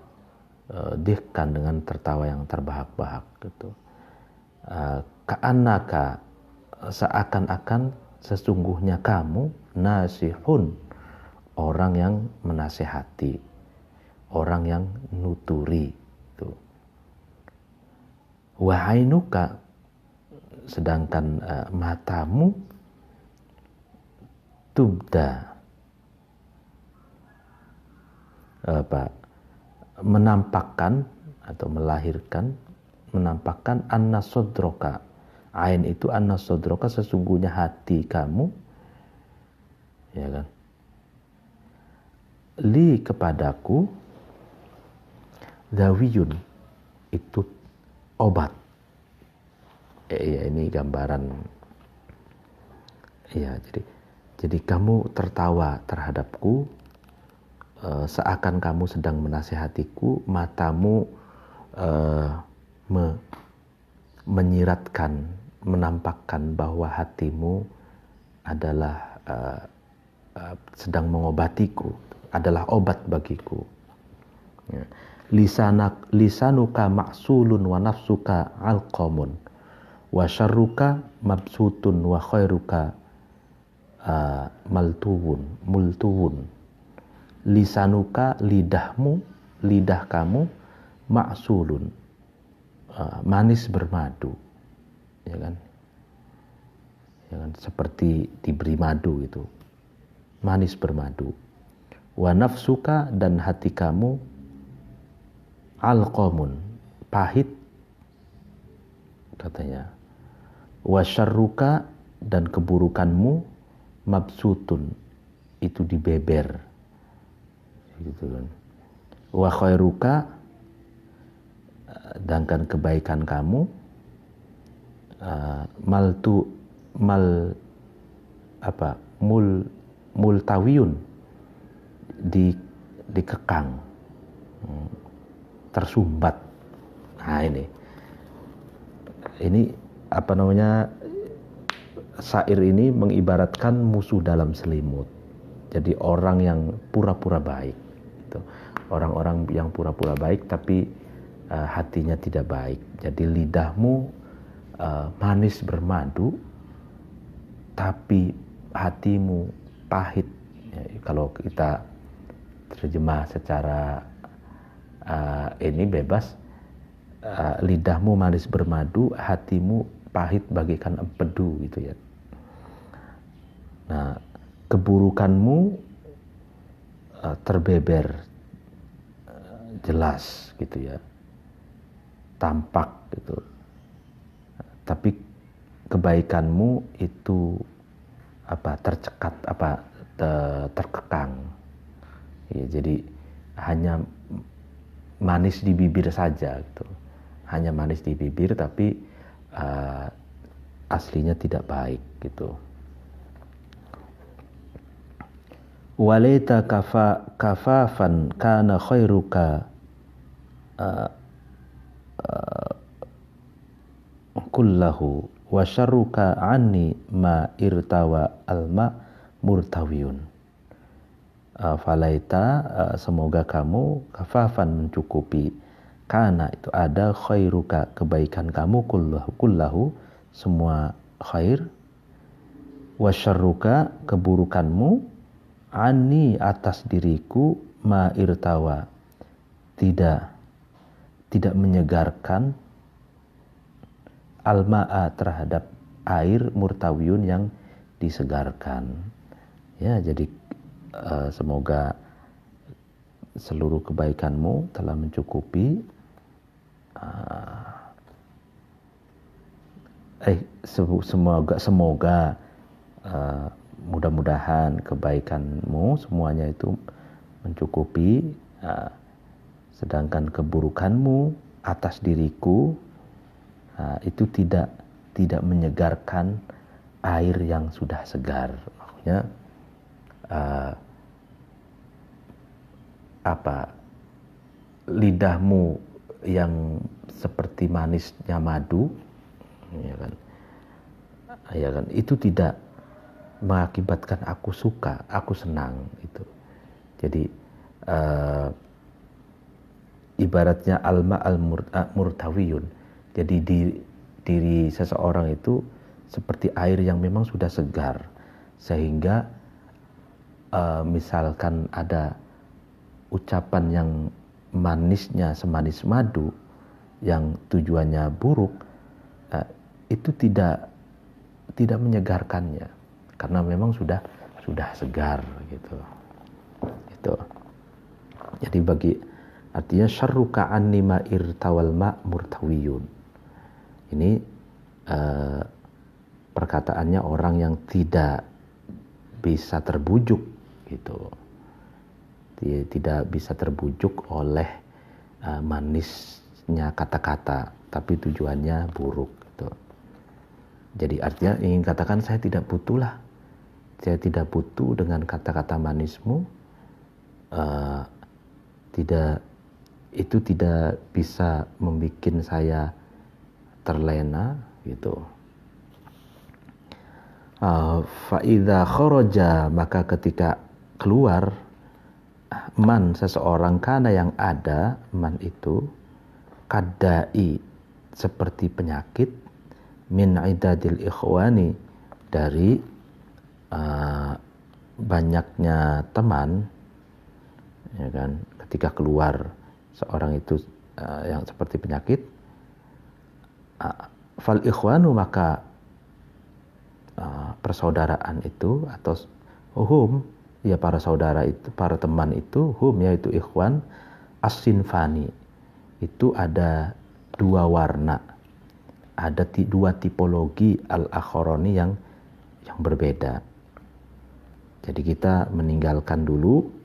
dihkan dengan tertawa yang terbahak-bahak gitu. Ka'annaka, seakan-akan sesungguhnya kamu nasihun, orang yang menasehati, orang yang nuturi itu. Wahainuka, sedangkan matamu tubda, menampakkan atau menampakkan anna sodroka. Ain itu anna sodroka, sesungguhnya hati kamu, ya kan, li kepadaku, dawiyun itu obat. Ya, ini gambaran. Ya, jadi kamu tertawa terhadapku, seakan kamu sedang menasihatiku, matamu menyiratkan, menampakkan bahwa hatimu adalah sedang mengobatiku, adalah obat bagiku. Ya. Lisanuka ma'sulun wa nafsuka alqamun wa syarruka mabsutun wa khairuka multuwun. Lisanuka, lidah kamu, ma'sulun, manis bermadu, ya kan, seperti diberi madu itu, manis bermadu. Wa nafsuka, dan hati kamu, alqamun, pahit katanya. Wa syarruka, dan keburukanmu, mabsutun, itu dibeber gitu kan. Wa khairuka, sedangkan kebaikan kamu, multawiyun, dikekang, tersumbat. Nah, ini apa namanya, syair ini mengibaratkan musuh dalam selimut. Jadi orang yang pura-pura baik gitu. Orang-orang yang pura-pura baik tapi hatinya tidak baik. Jadi lidahmu manis bermadu tapi hatimu pahit. Ya, kalau kita terjemah secara ini bebas, lidahmu manis bermadu, hatimu pahit bagaikan empedu gitu ya. Nah, keburukanmu terbeber, jelas gitu ya, tampak gitu. Tapi kebaikanmu itu tercekat, terkekang. Ya, jadi hanya manis di bibir saja gitu. Hanya manis di bibir tapi aslinya tidak baik gitu. Walaita kafafan kana khairuka kullahu wa syarruka anni ma irtawa alma murtawiyun. Falaita, semoga kamu, kafafan, mencukupi, kana itu ada, khairuka, kebaikan kamu, kullahu semua khair, wa syarruka, keburukanmu, ani atas diriku, ma irtawa, tidak menyegarkan, alma'a terhadap air, murtawiyun yang disegarkan. Ya, jadi semoga seluruh kebaikanmu telah mencukupi, semoga mudah-mudahan kebaikanmu semuanya itu mencukupi, sedangkan keburukanmu atas diriku itu tidak tidak menyegarkan air yang sudah segar. Maksudnya lidahmu yang seperti manisnya madu, ya kan, itu tidak mengakibatkan aku suka, aku senang itu. Jadi ibaratnya alma al-murtawiyun. Jadi diri seseorang itu seperti air yang memang sudah segar, sehingga misalkan ada ucapan yang manisnya semanis madu yang tujuannya buruk, itu tidak menyegarkannya, karena memang sudah segar gitu. Itu. Jadi artinya syarruka annima irtawal ma murtawiyun. Ini perkataannya orang yang tidak bisa terbujuk gitu. Dia tidak bisa terbujuk oleh manisnya kata-kata, tapi tujuannya buruk gitu. Jadi artinya ingin katakan saya tidak butuh dengan kata-kata manismu. Itu tidak bisa membuat saya terlena gitu. Fa'idha kharaja, maka ketika keluar man seseorang, kana yang ada man itu kadai seperti penyakit, min idadil ikhwani dari banyaknya teman, ya kan. Ketika keluar seorang itu yang seperti penyakit, fal ikhwanu, maka persaudaraan itu atau hum, ya para saudara itu, para teman itu, hum yaitu ikhwan, as-sinfani, itu ada dua warna, ada dua tipologi al-akharoni yang berbeda. Jadi kita meninggalkan dulu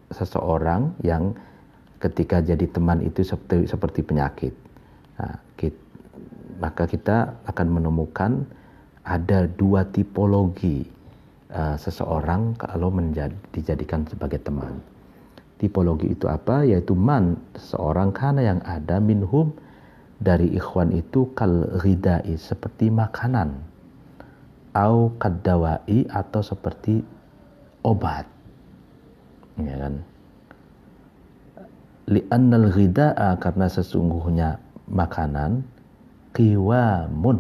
seseorang yang ketika jadi teman itu seperti penyakit. Nah, maka kita akan menemukan ada dua tipologi seseorang kalau dijadikan sebagai teman. Tipologi itu apa? Yaitu man, seseorang kana yang ada minhum dari ikhwan itu kal ghidai, seperti makanan, au kaddawai, atau seperti obat, ya kan. Li'annal ghida'a, karena sesungguhnya makanan, qiwamun,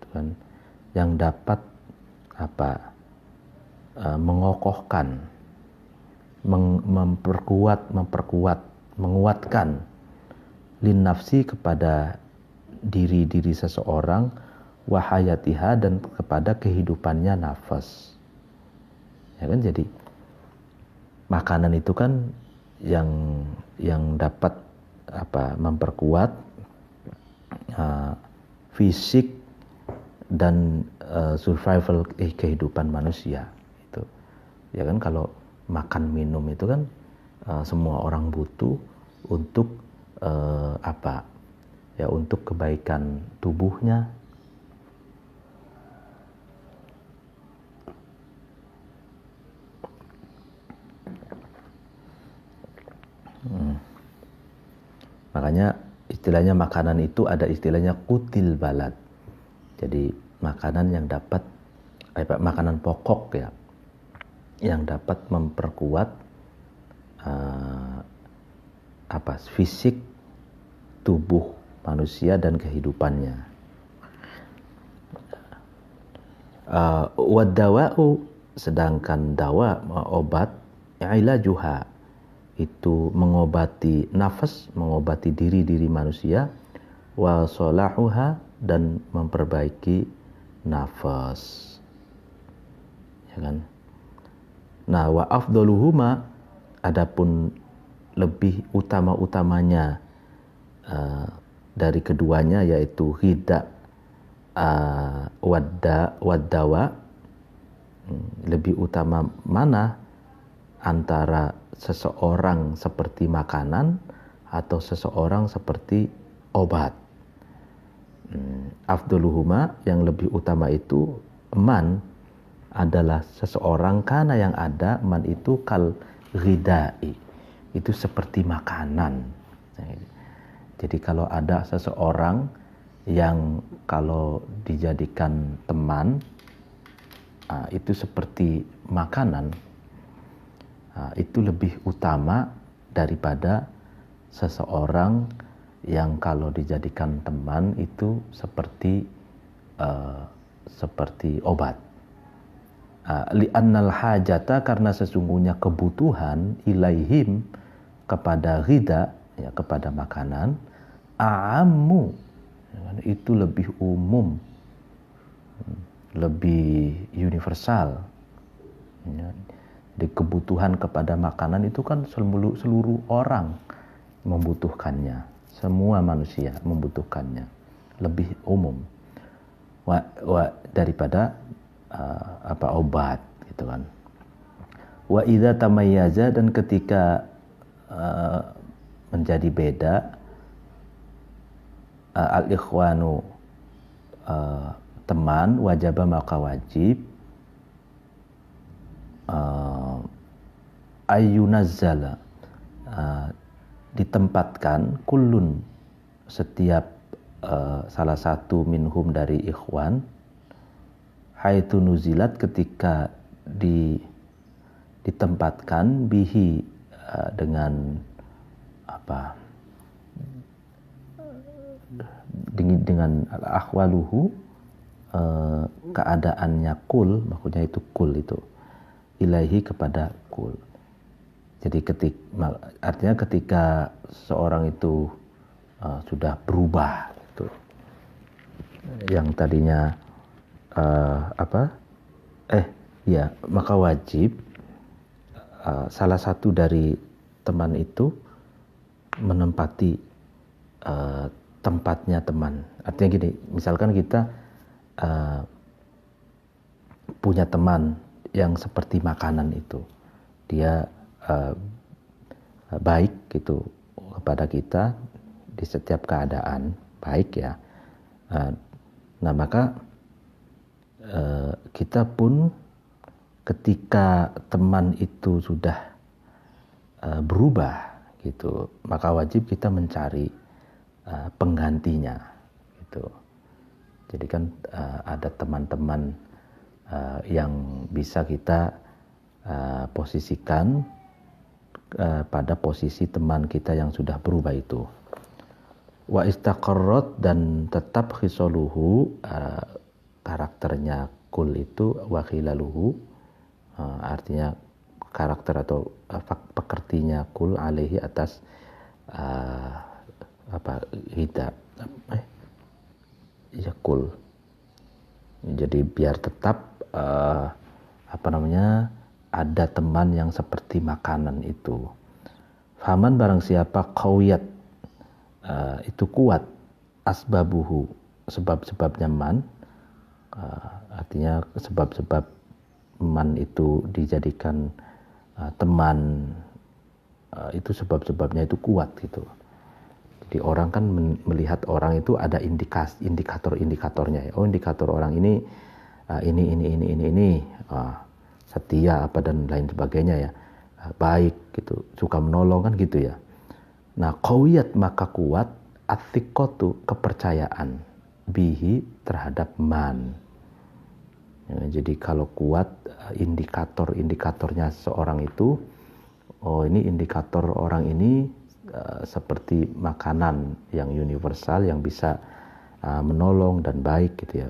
kan, yang dapat mengokohkan, menguatkan lin nafsi, kepada diri seseorang, wahayatiha, dan kepada kehidupannya nafas, ya kan. Jadi makanan itu kan yang dapat memperkuat fisik dan survival kehidupan manusia itu, ya kan. Kalau makan minum itu kan semua orang butuh untuk untuk kebaikan tubuhnya. Makanya istilahnya makanan itu ada istilahnya qutil balad. Jadi makanan yang dapat makanan pokok, ya, yang dapat memperkuat fisik tubuh manusia dan kehidupannya. Wadawa'u, sedangkan dawa, obat, ilajuha, itu mengobati nafas, mengobati diri manusia, wa salahuha, dan memperbaiki nafas, ya kan. Nah, wa afdaluhuma, adapun lebih utama-utamanya dari keduanya, yaitu hida waddawa, lebih utama mana antara seseorang seperti makanan atau seseorang seperti obat. Afdoluhuma, yang lebih utama itu man adalah seseorang, karena yang ada man itu kal ghidai, itu seperti makanan. Jadi kalau ada seseorang yang kalau dijadikan teman itu seperti makanan, itu lebih utama daripada seseorang yang kalau dijadikan teman itu seperti obat. Li'annal hajata, karena sesungguhnya kebutuhan ilaihim kepada ghida, ya, kepada makanan, a'ammu, itu lebih umum, lebih universal. Ya. Jadi kebutuhan kepada makanan itu kan seluruh orang membutuhkannya, semua manusia membutuhkannya, lebih umum daripada obat gitu kan. Wa idza tamayyaza, dan ketika menjadi beda, al-ikhwanu, teman, wajaba maka wajib, ayyunazzala, ditempatkan, kullun, setiap salah satu minhum dari ikhwan, haitsu nuzilat, ketika ditempatkan, bihi, dengan dengan ahwaluhu, keadaannya kul, maksudnya itu kul itu ilahi, kepada kul. Jadi artinya ketika seorang itu sudah berubah gitu. Yang tadinya maka wajib salah satu dari teman itu menempati tempatnya teman. Artinya gini, misalkan kita punya teman yang seperti makanan itu, dia baik gitu kepada kita di setiap keadaan, baik ya. Nah maka kita pun ketika teman itu sudah berubah gitu, maka wajib kita mencari penggantinya gitu. Jadi kan ada teman-teman yang bisa kita posisikan pada posisi teman kita yang sudah berubah itu. Wa istaqarrat, dan tetap khisaluhu, karakternya kul itu, wa khilaluhu, artinya karakter atau pekertinya kul, alaihi, atas kul. Jadi biar tetap ada teman yang seperti makanan itu. Faman, barang siapa, qawiyat, itu kuat, asbabuhu, sebab-sebabnya man, artinya sebab-sebab man itu dijadikan teman, itu sebab-sebabnya itu kuat gitu. Jadi orang kan melihat orang itu ada indikator-indikatornya ya. Oh, indikator orang ini setia apa dan lain sebagainya ya, baik gitu, suka menolong kan gitu ya. Nah, qawiyat, maka kuat, athiqatu, kepercayaan, bihi, terhadap man. Ya, jadi kalau kuat indikator-indikatornya seorang itu, oh ini indikator orang ini seperti makanan yang universal yang bisa menolong dan baik gitu ya.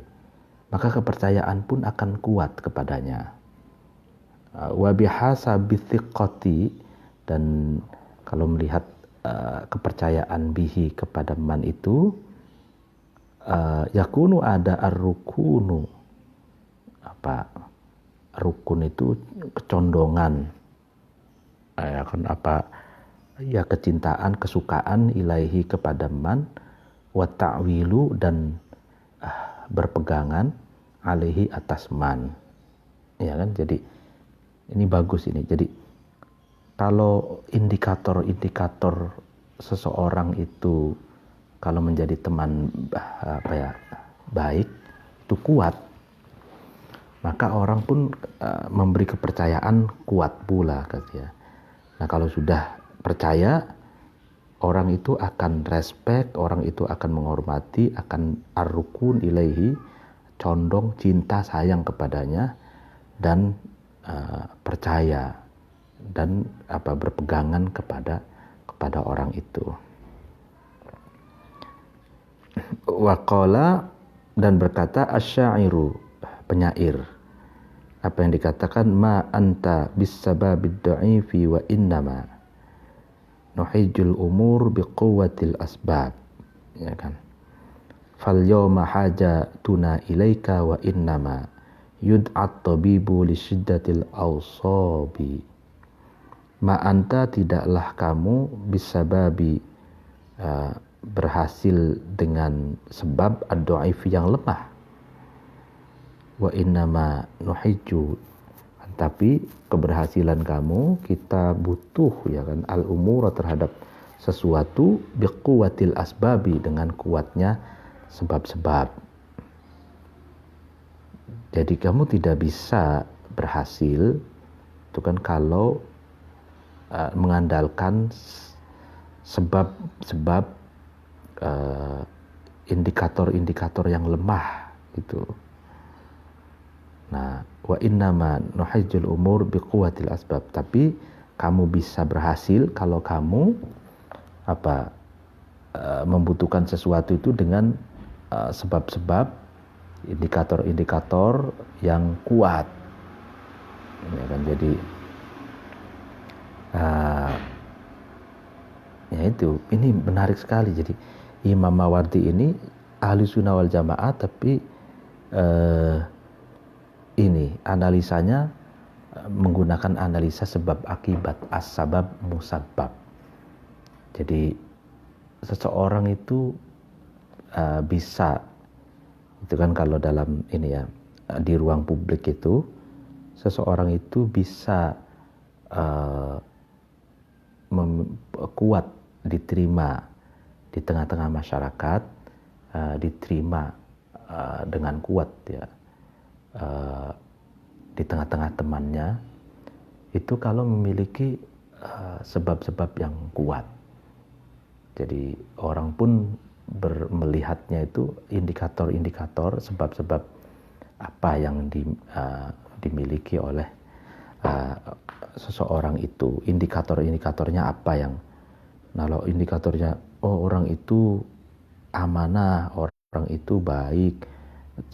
Maka kepercayaan pun akan kuat kepadanya. Wa bihasabi thiqati, dan kalau melihat kepercayaan bihi kepada man itu, yakunu, ada ar-rukunu, rukun itu kecondongan, kecintaan, kesukaan, ilaihi, kepada man, wa ta'wilu, dan berpegangan, alaihi, atas man, ya kan. Jadi ini bagus ini. Jadi kalau indikator-indikator seseorang itu kalau menjadi teman baik itu kuat, maka orang pun memberi kepercayaan kuat pula katanya. Nah, kalau sudah percaya, orang itu akan respect, orang itu akan menghormati, akan ar-rukun ilaihi, condong, cinta, sayang kepadanya, dan percaya dan berpegangan kepada orang itu. Waqala, dan berkata asyairu, penyair, apa yang dikatakan, ma anta bisababid dha'ifi wa innama nuhijul umur biquwwatil asbab, ya kan. Fal yawma hajatuna ilaika wa innama yud'at tabibu li syiddatil awsabi. Ma anta, tidaklah kamu, bisababi, berhasil dengan sebab ad-dha'ifi, yang lemah, wa innama nuhiju, tapi keberhasilan kamu, kita butuh, ya kan, al-umur, terhadap sesuatu, biquwwatil asbabi, dengan kuatnya sebab-sebab. Jadi kamu tidak bisa berhasil itu kan kalau mengandalkan sebab-sebab, indikator-indikator yang lemah itu. Nah, wa innama nuhijul umur biquwwatil asbab, tapi kamu bisa berhasil kalau kamu membutuhkan sesuatu itu dengan sebab-sebab, indikator-indikator yang kuat, ya kan. Jadi ya itu, ini menarik sekali. Jadi Imam Mawardi ini ahli sunnah wal jamaah, tapi ini analisanya menggunakan analisa sebab akibat, as-sabab musabbab. Jadi seseorang itu bisa, itu kan kalau dalam ini ya, di ruang publik itu, seseorang itu bisa kuat diterima di tengah-tengah masyarakat, diterima dengan kuat, ya, di tengah-tengah temannya, itu kalau memiliki sebab-sebab yang kuat. Jadi orang pun melihatnya itu indikator-indikator, sebab-sebab apa yang dimiliki oleh seseorang itu, indikator-indikatornya apa yang, kalau indikatornya, oh orang itu amanah, orang itu baik,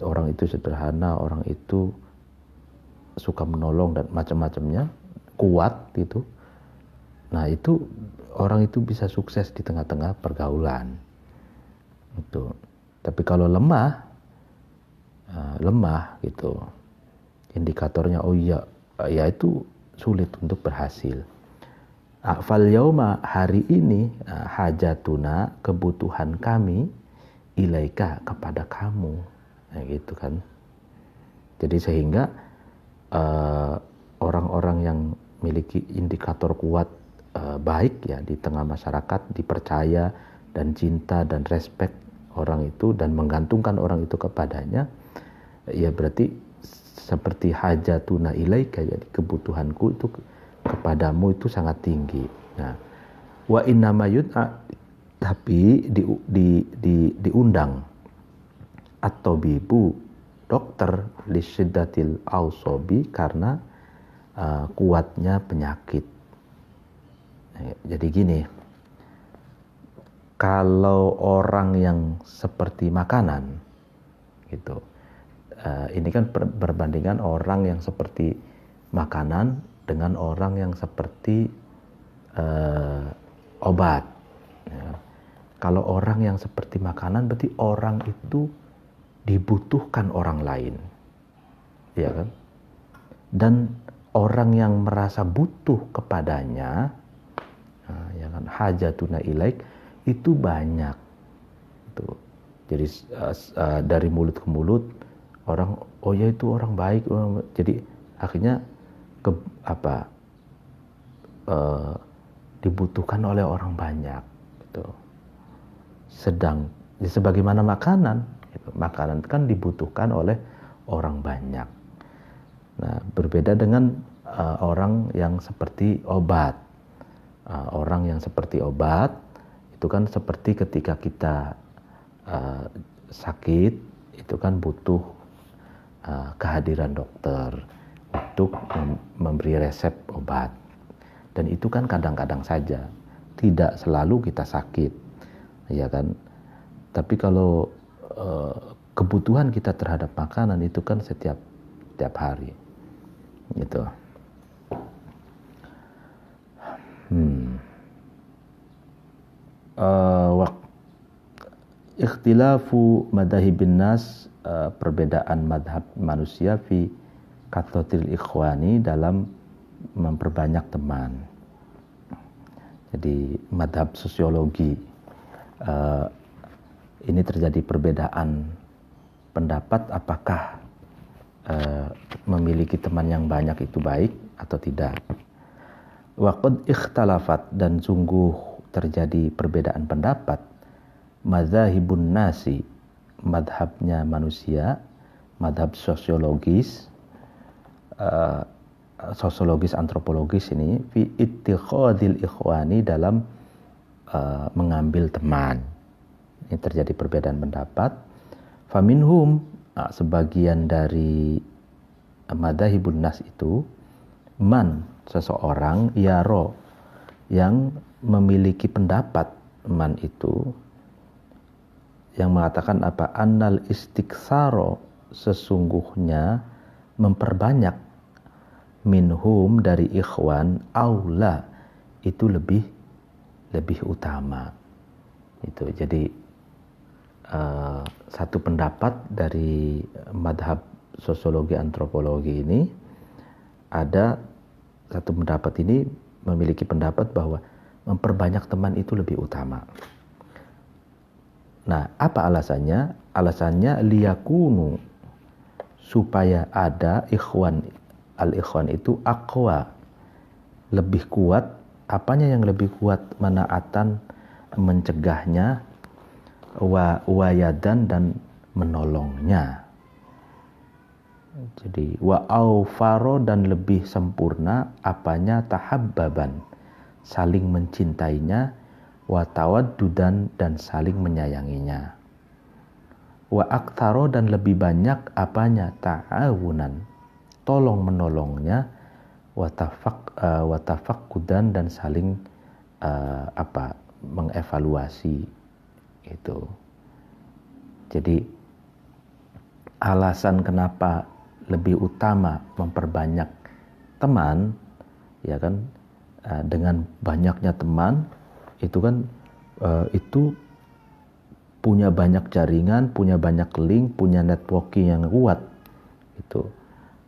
orang itu sederhana, orang itu suka menolong dan macam-macamnya, kuat gitu. Nah, itu orang itu bisa sukses di tengah-tengah pergaulan. Itu. Tapi kalau lemah gitu, indikatornya, oh iya, ya itu sulit untuk berhasil. Fal yauma, hari ini, hajatuna, kebutuhan kami, ilaika, kepada kamu, nah, gitu kan. Jadi sehingga orang-orang yang memiliki indikator kuat, baik ya di tengah masyarakat, dipercaya dan cinta dan respect orang itu, dan menggantungkan orang itu kepadanya, ya berarti seperti hajatuna ilaika, jadi kebutuhanku itu kepadamu itu sangat tinggi. Nah, wa innama yud'a, tapi diundang atau bibu, dokter, lisyiddatil ausobi, karena kuatnya penyakit. Nah, jadi gini, kalau orang yang seperti makanan gitu, ini kan perbandingan orang yang seperti makanan dengan orang yang seperti obat. Ya. Kalau orang yang seperti makanan, berarti orang itu dibutuhkan orang lain, ya kan? Dan orang yang merasa butuh kepadanya, ya kan, hajatuna ilaik, itu banyak. Tuh. Jadi dari mulut ke mulut, orang, oh ya itu orang baik, jadi akhirnya dibutuhkan oleh orang banyak, gitu. sedang sebagaimana makanan gitu. Makanan kan dibutuhkan oleh orang banyak. Nah, berbeda dengan orang yang seperti obat. Orang yang seperti obat itu kan seperti ketika kita sakit, itu kan butuh kehadiran dokter untuk memberi resep obat. Dan itu kan kadang-kadang saja, tidak selalu kita sakit, ya kan. Tapi kalau kebutuhan kita terhadap makanan itu kan setiap hari, gitu. Ikhtilafu madahibin nas, perbedaan madhab manusia fi kathotil ikhwani, dalam memperbanyak teman. Jadi madhab sosiologi, ini terjadi perbedaan pendapat apakah memiliki teman yang banyak itu baik atau tidak. Wa qad ikhtalafat, dan sungguh terjadi perbedaan pendapat, madzhabun nasi, madhabnya manusia, madhab sosiologis, sosiologis antropologis ini, fi ittikhadil ikhwani, dalam mengambil teman. Ini terjadi perbedaan pendapat. Faminhum, sebagian dari madzhabun nas itu, man, seseorang, yaro, yang memiliki pendapat, man itu, yang mengatakan apa? Annal istiksaro, sesungguhnya memperbanyak, minhum, dari ikhwan, aula, itu lebih utama. Itu jadi satu pendapat dari madhab sosiologi antropologi ini, ada satu pendapat ini memiliki pendapat bahwa memperbanyak teman itu lebih utama. Nah, apa alasannya? Alasannya liyakunu, supaya ada ikhwan, al-ikhwan itu aqwa, lebih kuat. Apanya yang lebih kuat? Menaatan, mencegahnya, wayadan, dan menolongnya. Jadi wa aufaro, dan lebih sempurna, apanya? Tahabbaban, saling mencintainya, wa tawaddudan, dan saling menyayanginya. Wa aktsaro, dan lebih banyak, apanya? Ta'awunan, tolong menolongnya, wa tafaqqudan, dan saling mengevaluasi itu. Jadi alasan kenapa lebih utama memperbanyak teman, ya kan, dengan banyaknya teman itu kan itu punya banyak jaringan, punya banyak link, punya networking yang kuat. Itu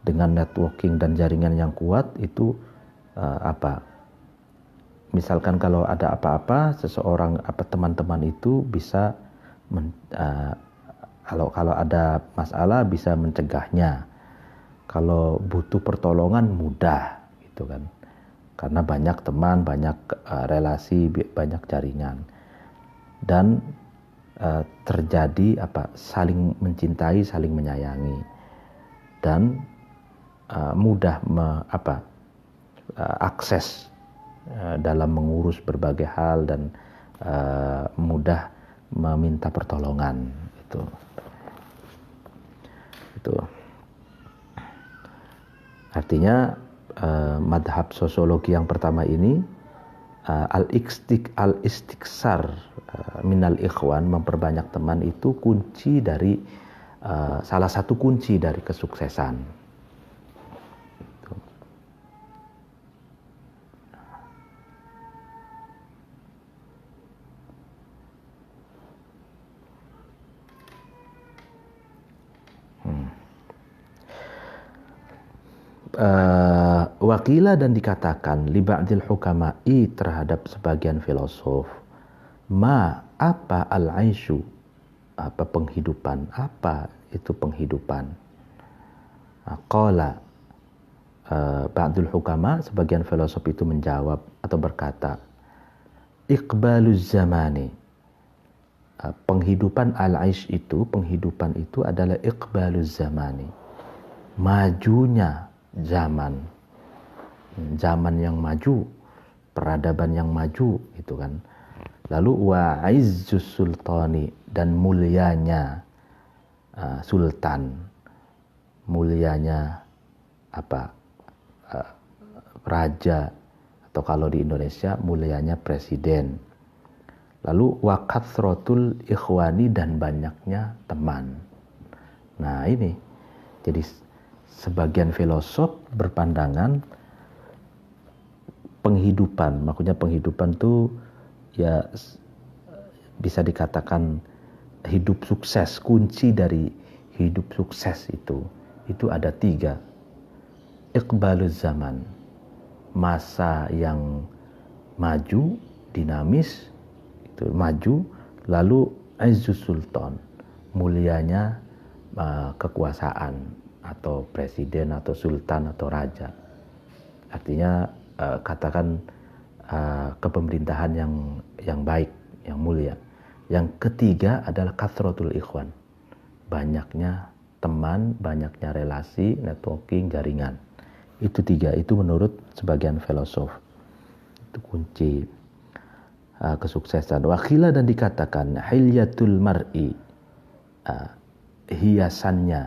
dengan networking dan jaringan yang kuat itu misalkan kalau ada apa-apa, seseorang teman-teman itu bisa kalau ada masalah bisa mencegahnya. Kalau butuh pertolongan mudah, gitu kan. Karena banyak teman, banyak relasi, banyak jaringan. Dan terjadi saling mencintai, saling menyayangi. Dan mudah akses dalam mengurus berbagai hal, dan mudah meminta pertolongan. Itu artinya madhab sosiologi yang pertama ini, al-istiksar minal ikhwan, memperbanyak teman, itu kunci dari salah satu kunci dari kesuksesan. Wakila, dan dikatakan, li ba'dil hukama'i, terhadap sebagian filosof, ma, apa al-aisyu, apa penghidupan, apa itu penghidupan. Qala, ba'dul hukama, sebagian filosof itu menjawab atau berkata, iqbaluz zamani, penghidupan al-aish itu, penghidupan itu adalah iqbaluz zamani, majunya zaman, zaman yang maju, peradaban yang maju gitu kan. Lalu wa izzus sultani, dan mulianya sultan, mulianya raja, atau kalau di Indonesia mulianya presiden. Lalu wa kathratul ikhwani, dan banyaknya teman. Nah ini, jadi sebagian filosof berpandangan penghidupan, maksudnya penghidupan itu ya bisa dikatakan hidup sukses, kunci dari hidup sukses itu ada 3. Iqbaluz zaman, masa yang maju, dinamis, itu maju. Lalu izzus sultan, mulianya kekuasaan, atau presiden atau sultan atau raja. Artinya katakan kepemerintahan yang baik, yang mulia. Yang ketiga adalah kathratul ikhwan, banyaknya teman, banyaknya relasi, networking, jaringan. Itu 3, itu menurut sebagian filosof itu kunci kesuksesan. Wakhila, dan dikatakan hilyatul mar'i, hiasannya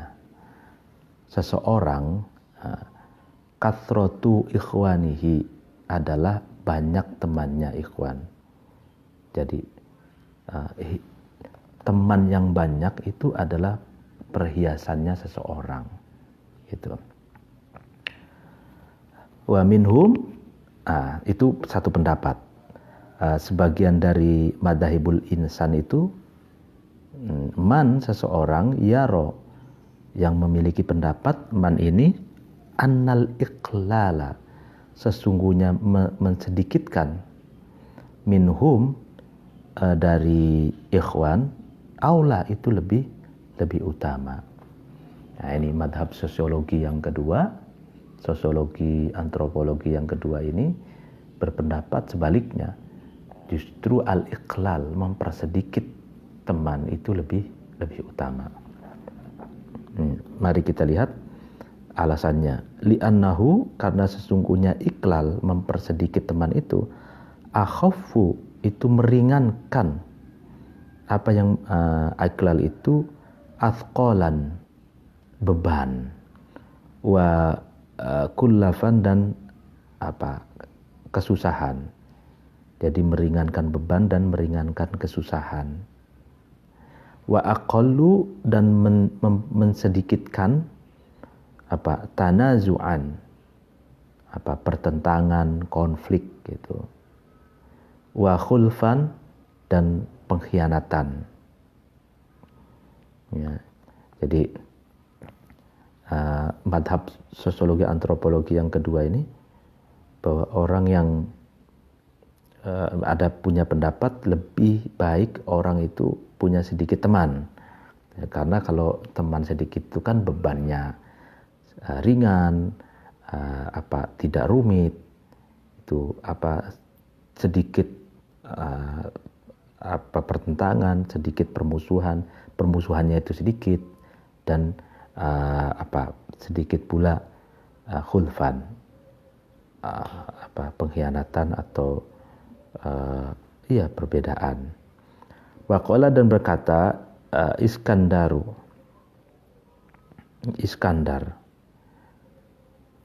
seseorang, kathratu ikhwanihi, adalah banyak temannya ikhwan. Jadi teman yang banyak itu adalah perhiasannya seseorang gitu. Wa minhum, itu satu pendapat. Sebagian dari madhahibul insan itu, man, seseorang, yaro, yang memiliki pendapat, man ini, annal iqlala, sesungguhnya mensedikitkan, minhum, dari ikhwan, aula, itu lebih utama. Nah ini madhab sosiologi yang kedua, sosiologi antropologi yang kedua ini berpendapat sebaliknya. Justru al-iqlal, mempersedikit teman, itu lebih utama. Mari kita lihat alasannya. Li'annahu, karena sesungguhnya iqlal, mempersedikit teman itu, akhaffu, itu meringankan. Apa yang iqlal itu? Athqalan, beban. Wa kullafan, dan kesusahan. Jadi meringankan beban dan meringankan kesusahan. Wa aqallu, dan mensedikitkan tanazu'an, pertentangan, konflik gitu. Wa khulfan, dan pengkhianatan. Ya, jadi madhab sosiologi antropologi yang kedua ini, bahwa orang yang ada punya pendapat lebih baik orang itu punya sedikit teman, ya, karena kalau teman sedikit itu kan bebannya ringan, tidak rumit, itu sedikit pertentangan, sedikit permusuhannya itu sedikit, dan sedikit pula khulfan, pengkhianatan atau perbedaan. Waqala, dan berkata Iskandar,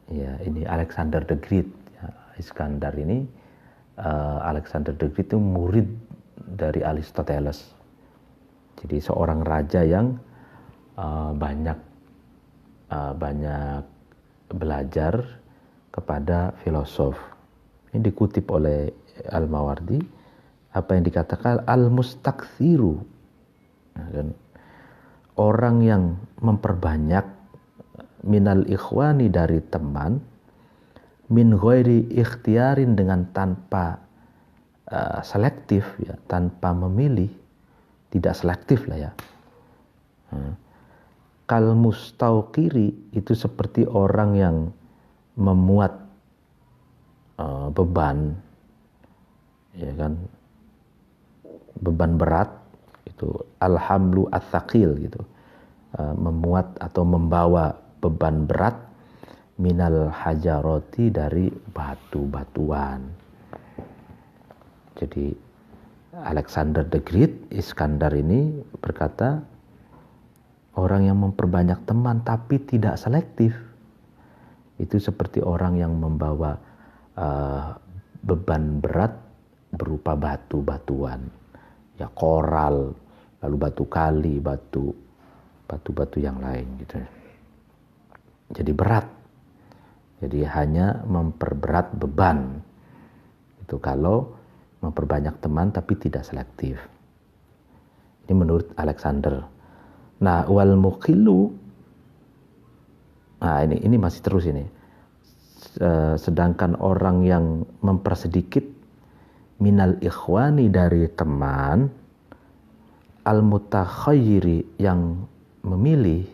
ya ini Alexander the Great, ya, Iskandar ini Alexander the Great itu murid dari Aristoteles. Jadi seorang raja yang banyak belajar kepada filosof. Ini dikutip oleh Al-Mawardi, apa yang dikatakan al-mustakthiru, dan orang yang memperbanyak minal ikhwani, dari teman, min ghairi ikhtiarin, dengan tanpa selektif, ya, tanpa memilih, tidak selektif lah ya. Kal mustauqiri, itu seperti orang yang memuat beban, ya kan, beban berat, itu alhamlu ats-tsaqil gitu, memuat atau membawa beban berat minal hajaroti dari batu-batuan. Jadi Alexander the Great, Iskandar ini berkata, orang yang memperbanyak teman tapi tidak selektif itu seperti orang yang membawa beban berat berupa batu-batuan, ya koral, lalu batu kali, batu-batu yang lain gitu. Jadi berat. Jadi hanya memperberat beban. Itu kalau memperbanyak teman tapi tidak selektif. Ini menurut Alexander. Nah, wal muqillu, nah ini masih terus ini. Sedangkan orang yang mempersedikit minal ikhwani dari teman, al mutakhayyiri yang memilih,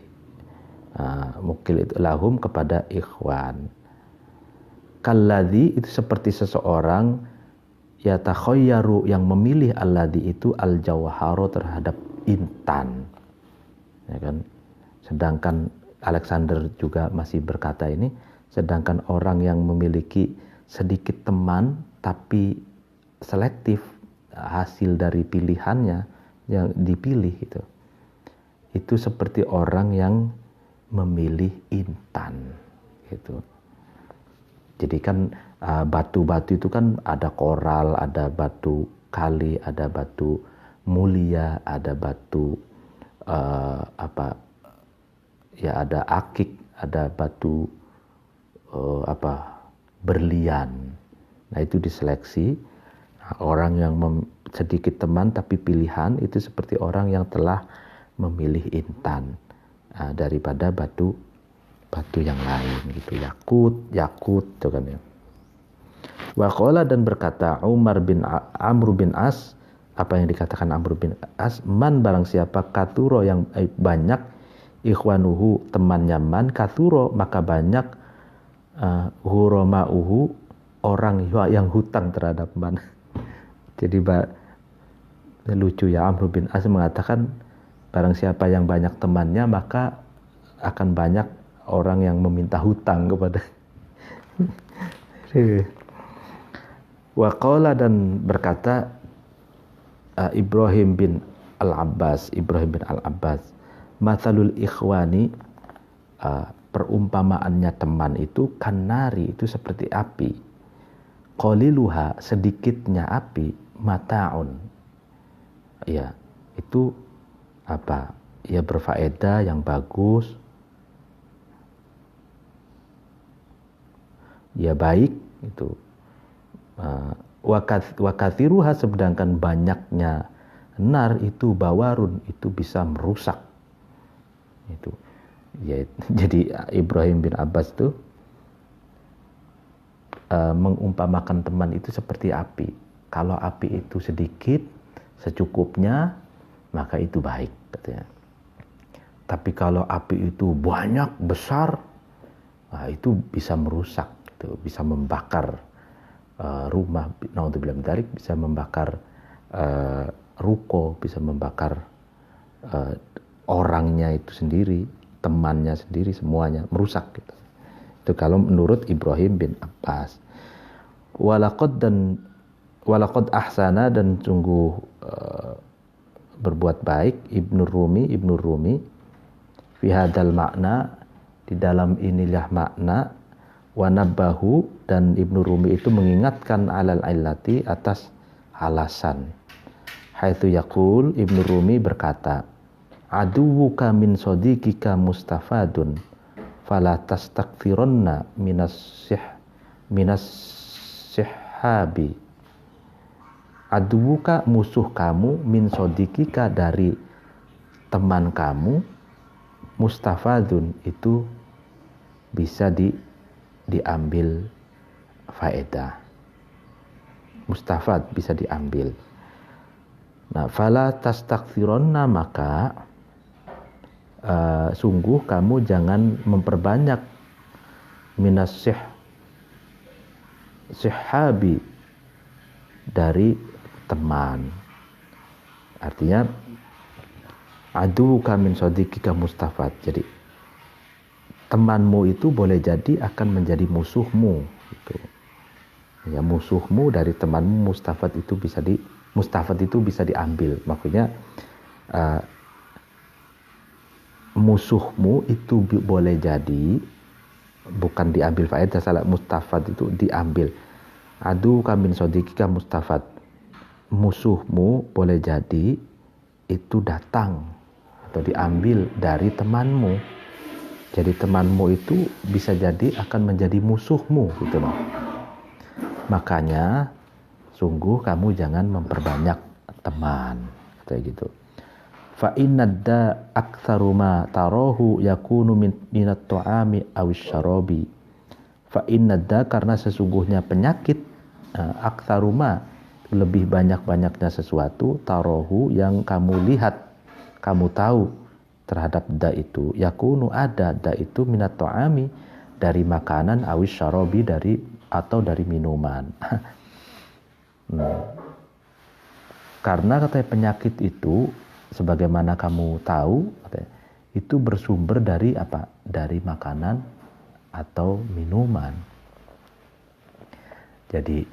mukil itu lahum kepada ikhwan. Kalladzi itu seperti seseorang yatakhayyaru yang memilih alladzi itu al jawharu terhadap intan. Ya kan? Sedangkan Alexander juga masih berkata ini, sedangkan orang yang memiliki sedikit teman tapi selektif hasil dari pilihannya yang dipilih gitu. Itu seperti orang yang memilih intan gitu. Jadi kan batu-batu itu kan ada koral, ada batu kali, ada batu mulia, ada batu ada akik, ada batu berlian. Nah itu diseleksi. Nah, orang yang sedikit teman tapi pilihan itu seperti orang yang telah memilih intan daripada batu yang lain gitu, yakut itu kan ya. Wa qala dan berkata Amr bin As, apa yang dikatakan Amr bin As, man barang siapa katuro yang banyak ikhwanuhu temannya man kathuro maka banyak huromauhu orang yang hutang terhadap man. Jadi lucu ya, Amr bin As mengatakan barang siapa yang banyak temannya maka akan banyak orang yang meminta hutang kepada. Wa qala dan berkata Ibrahim bin Al-Abbas, mathalul ikhwani, perumpamaannya teman itu kanari, itu seperti api, qaliluha, sedikitnya api, mataun, ya itu ya berfaedah, yang bagus, ya baik itu. Wakathiruha, sedangkan banyaknya nar itu bawarun, itu bisa merusak itu ya. Jadi Ibrahim bin Abbas itu mengumpamakan teman itu seperti api. Kalau api itu sedikit secukupnya maka itu baik katanya. Tapi kalau api itu banyak besar, itu bisa merusak, itu bisa membakar rumah, naudzubillah min dzalik, bisa membakar ruko, bisa membakar orangnya itu sendiri, temannya sendiri, semuanya merusak gitu. Itu kalau menurut Ibrahim bin Abbas. Walaqad ahsana, dan sungguh berbuat baik Ibnu Rumi fi hadzal makna, di dalam inilah makna, wanabahu, dan Ibnu Rumi itu mengingatkan alal illati, atas alasan. Haitsu yaqul, Ibnu Rumi berkata, aduwuka min sadiqika mustafadun fala tastakthirunna minas sihhabi. Aduwuka, musuh kamu, min sadiqika, dari teman kamu, mustafadun, itu bisa diambil faedah. Mustafad bisa diambil. Nah, fala tastakthirunna, maka sungguh kamu jangan memperbanyak minas sihhabi, dari teman. Artinya Aduka min sodikika mustafad. Jadi temanmu itu boleh jadi akan menjadi musuhmu gitu. Ya, musuhmu dari temanmu mustafad itu bisa diambil. Maksudnya musuhmu itu boleh jadi, bukan diambil faedah, salah, mustafad itu diambil. Aduka min sodikika mustafad. Musuhmu boleh jadi itu datang atau diambil dari temanmu. Jadi temanmu itu bisa jadi akan menjadi musuhmu gitu loh. Makanya sungguh kamu jangan memperbanyak teman kayak gitu. Fa innadda aktsaru ma tarahu yakunu minat ta'ami awis syarabi. Fa innadda, karena sesungguhnya penyakit, aktsaru ma, lebih banyak-banyaknya sesuatu, tarahu yang kamu lihat, kamu tahu terhadap da itu, yakunu ada da itu minat ta'ami, dari makanan, awis syarabi, dari minuman. Karena katanya penyakit itu, sebagaimana kamu tahu, katanya, itu bersumber dari apa? Dari makanan atau minuman. Jadi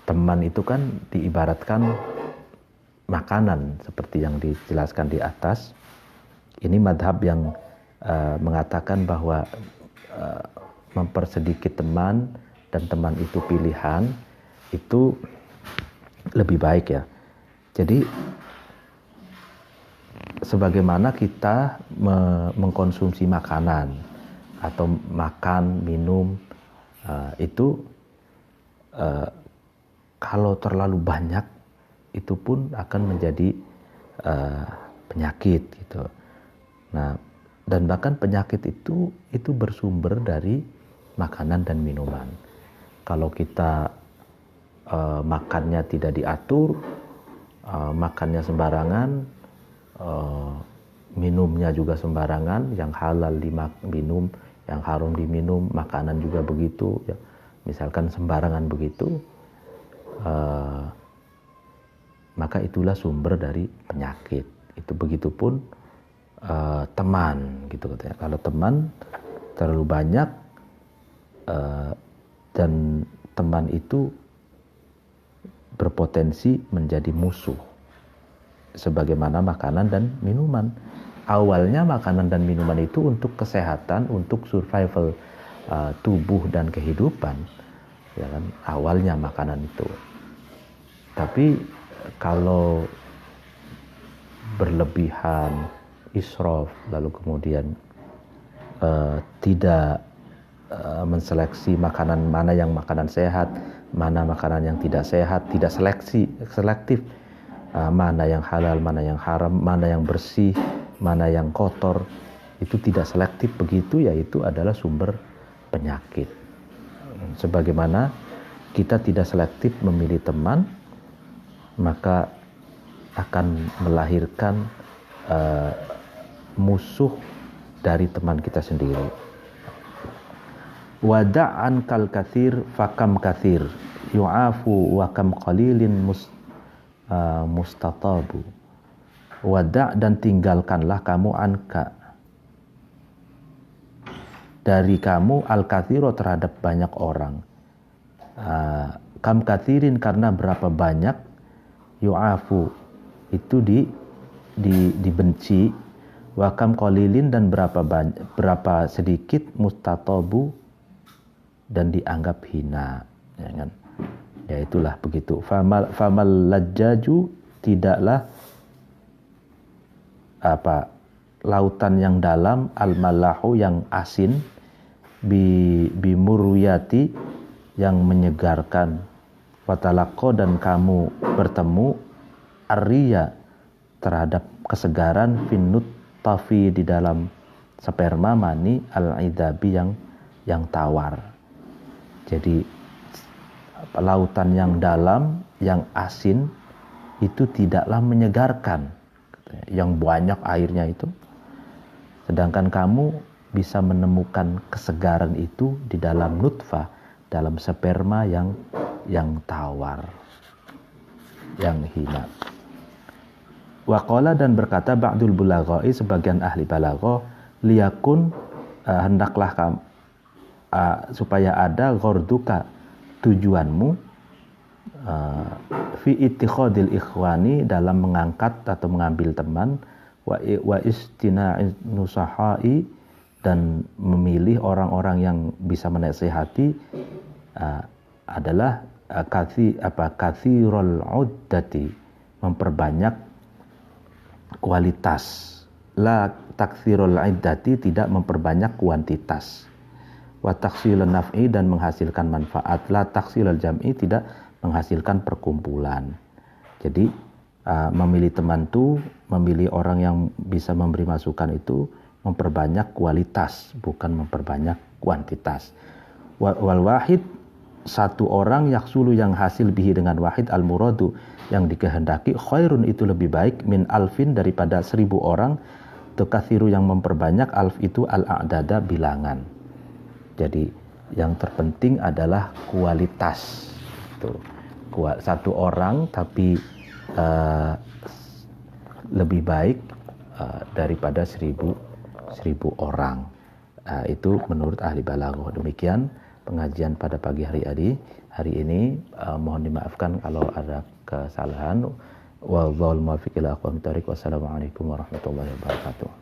teman itu kan diibaratkan makanan seperti yang dijelaskan di atas. Ini madhab yang mengatakan bahwa mempersedikit teman dan teman itu pilihan itu lebih baik ya. Jadi sebagaimana kita mengkonsumsi makanan atau makan, minum, itu kalau terlalu banyak itu pun akan menjadi penyakit gitu. Nah, dan bahkan penyakit itu bersumber dari makanan dan minuman. Kalau kita makannya tidak diatur, makannya sembarangan, minumnya juga sembarangan, yang halal diminum, yang haram diminum, makanan juga begitu ya. Misalkan sembarangan begitu, maka itulah sumber dari penyakit. Itu begitupun teman gitu katanya. Kalau teman terlalu banyak dan teman itu berpotensi menjadi musuh, sebagaimana makanan dan minuman. Awalnya makanan dan minuman itu untuk kesehatan, untuk survival tubuh dan kehidupan, ya kan, awalnya makanan itu. Tapi kalau berlebihan, israf, lalu kemudian tidak menseleksi makanan mana yang makanan sehat, mana makanan yang tidak sehat, tidak selektif, mana yang halal, mana yang haram, mana yang bersih, mana yang kotor, itu tidak selektif begitu, yaitu adalah sumber penyakit. Sebagaimana kita tidak selektif memilih teman, maka akan melahirkan musuh dari teman kita sendiri. Wada'an kal kathir fakam kathir yu'afu wa kam qalilin mustatabu. Wada', dan tinggalkanlah kamu anka, dari kamu, al kathiro, terhadap banyak orang. Kam kathirin, karena berapa banyak, yu'afu, itu dibenci, wa kam qalilin, dan berapa sedikit, mustatabu, dan dianggap hina, ya kan? Ya itulah begitu. Famal lajjaju, tidaklah lautan yang dalam, al malahu, yang asin, bimurwiyati, yang menyegarkan, watalaqo, dan kamu bertemu, arya, terhadap kesegaran, finut tafi, di dalam sperma mani, al-idabi, yang tawar. Jadi lautan yang dalam, yang asin, itu tidaklah menyegarkan, yang banyak airnya itu. Sedangkan kamu bisa menemukan kesegaran itu di dalam nutfah, dalam sperma yang tawar, yang hina. Waqala dan berkata ba'dul bulaghai sebagian ahli balaghah liyakun hendaklah supaya ada ghorduka tujuanmu fi ittikhadil ikhwani dalam mengangkat atau mengambil teman wa istina'in nusahai dan memilih orang-orang yang bisa menasihati adalah kathirul uddati memperbanyak kualitas, la takthirul iddati tidak memperbanyak kuantitas, wa taksilun naf'i dan menghasilkan manfaat, la taksilul jam'i tidak menghasilkan perkumpulan. Jadi memilih teman itu, memilih orang yang bisa memberi masukan itu memperbanyak kualitas, bukan memperbanyak kuantitas. Wal wahid satu orang yaksulu yang hasil bihi dengan wahid al muradu yang dikehendaki khairun itu lebih baik min alfin daripada 1000 orang. Tukathiru yang memperbanyak alf itu al a'dada bilangan. Jadi yang terpenting adalah kualitas. Tuh. Satu orang tapi lebih baik daripada 1000 orang. Itu menurut ahli balaghah. Demikian pengajian pada pagi hari ini. Mohon dimaafkan kalau ada kesalahan. Wallahul muwaffiq ila aqwamit thoriq. Wassalamualaikum warahmatullahi wabarakatuh.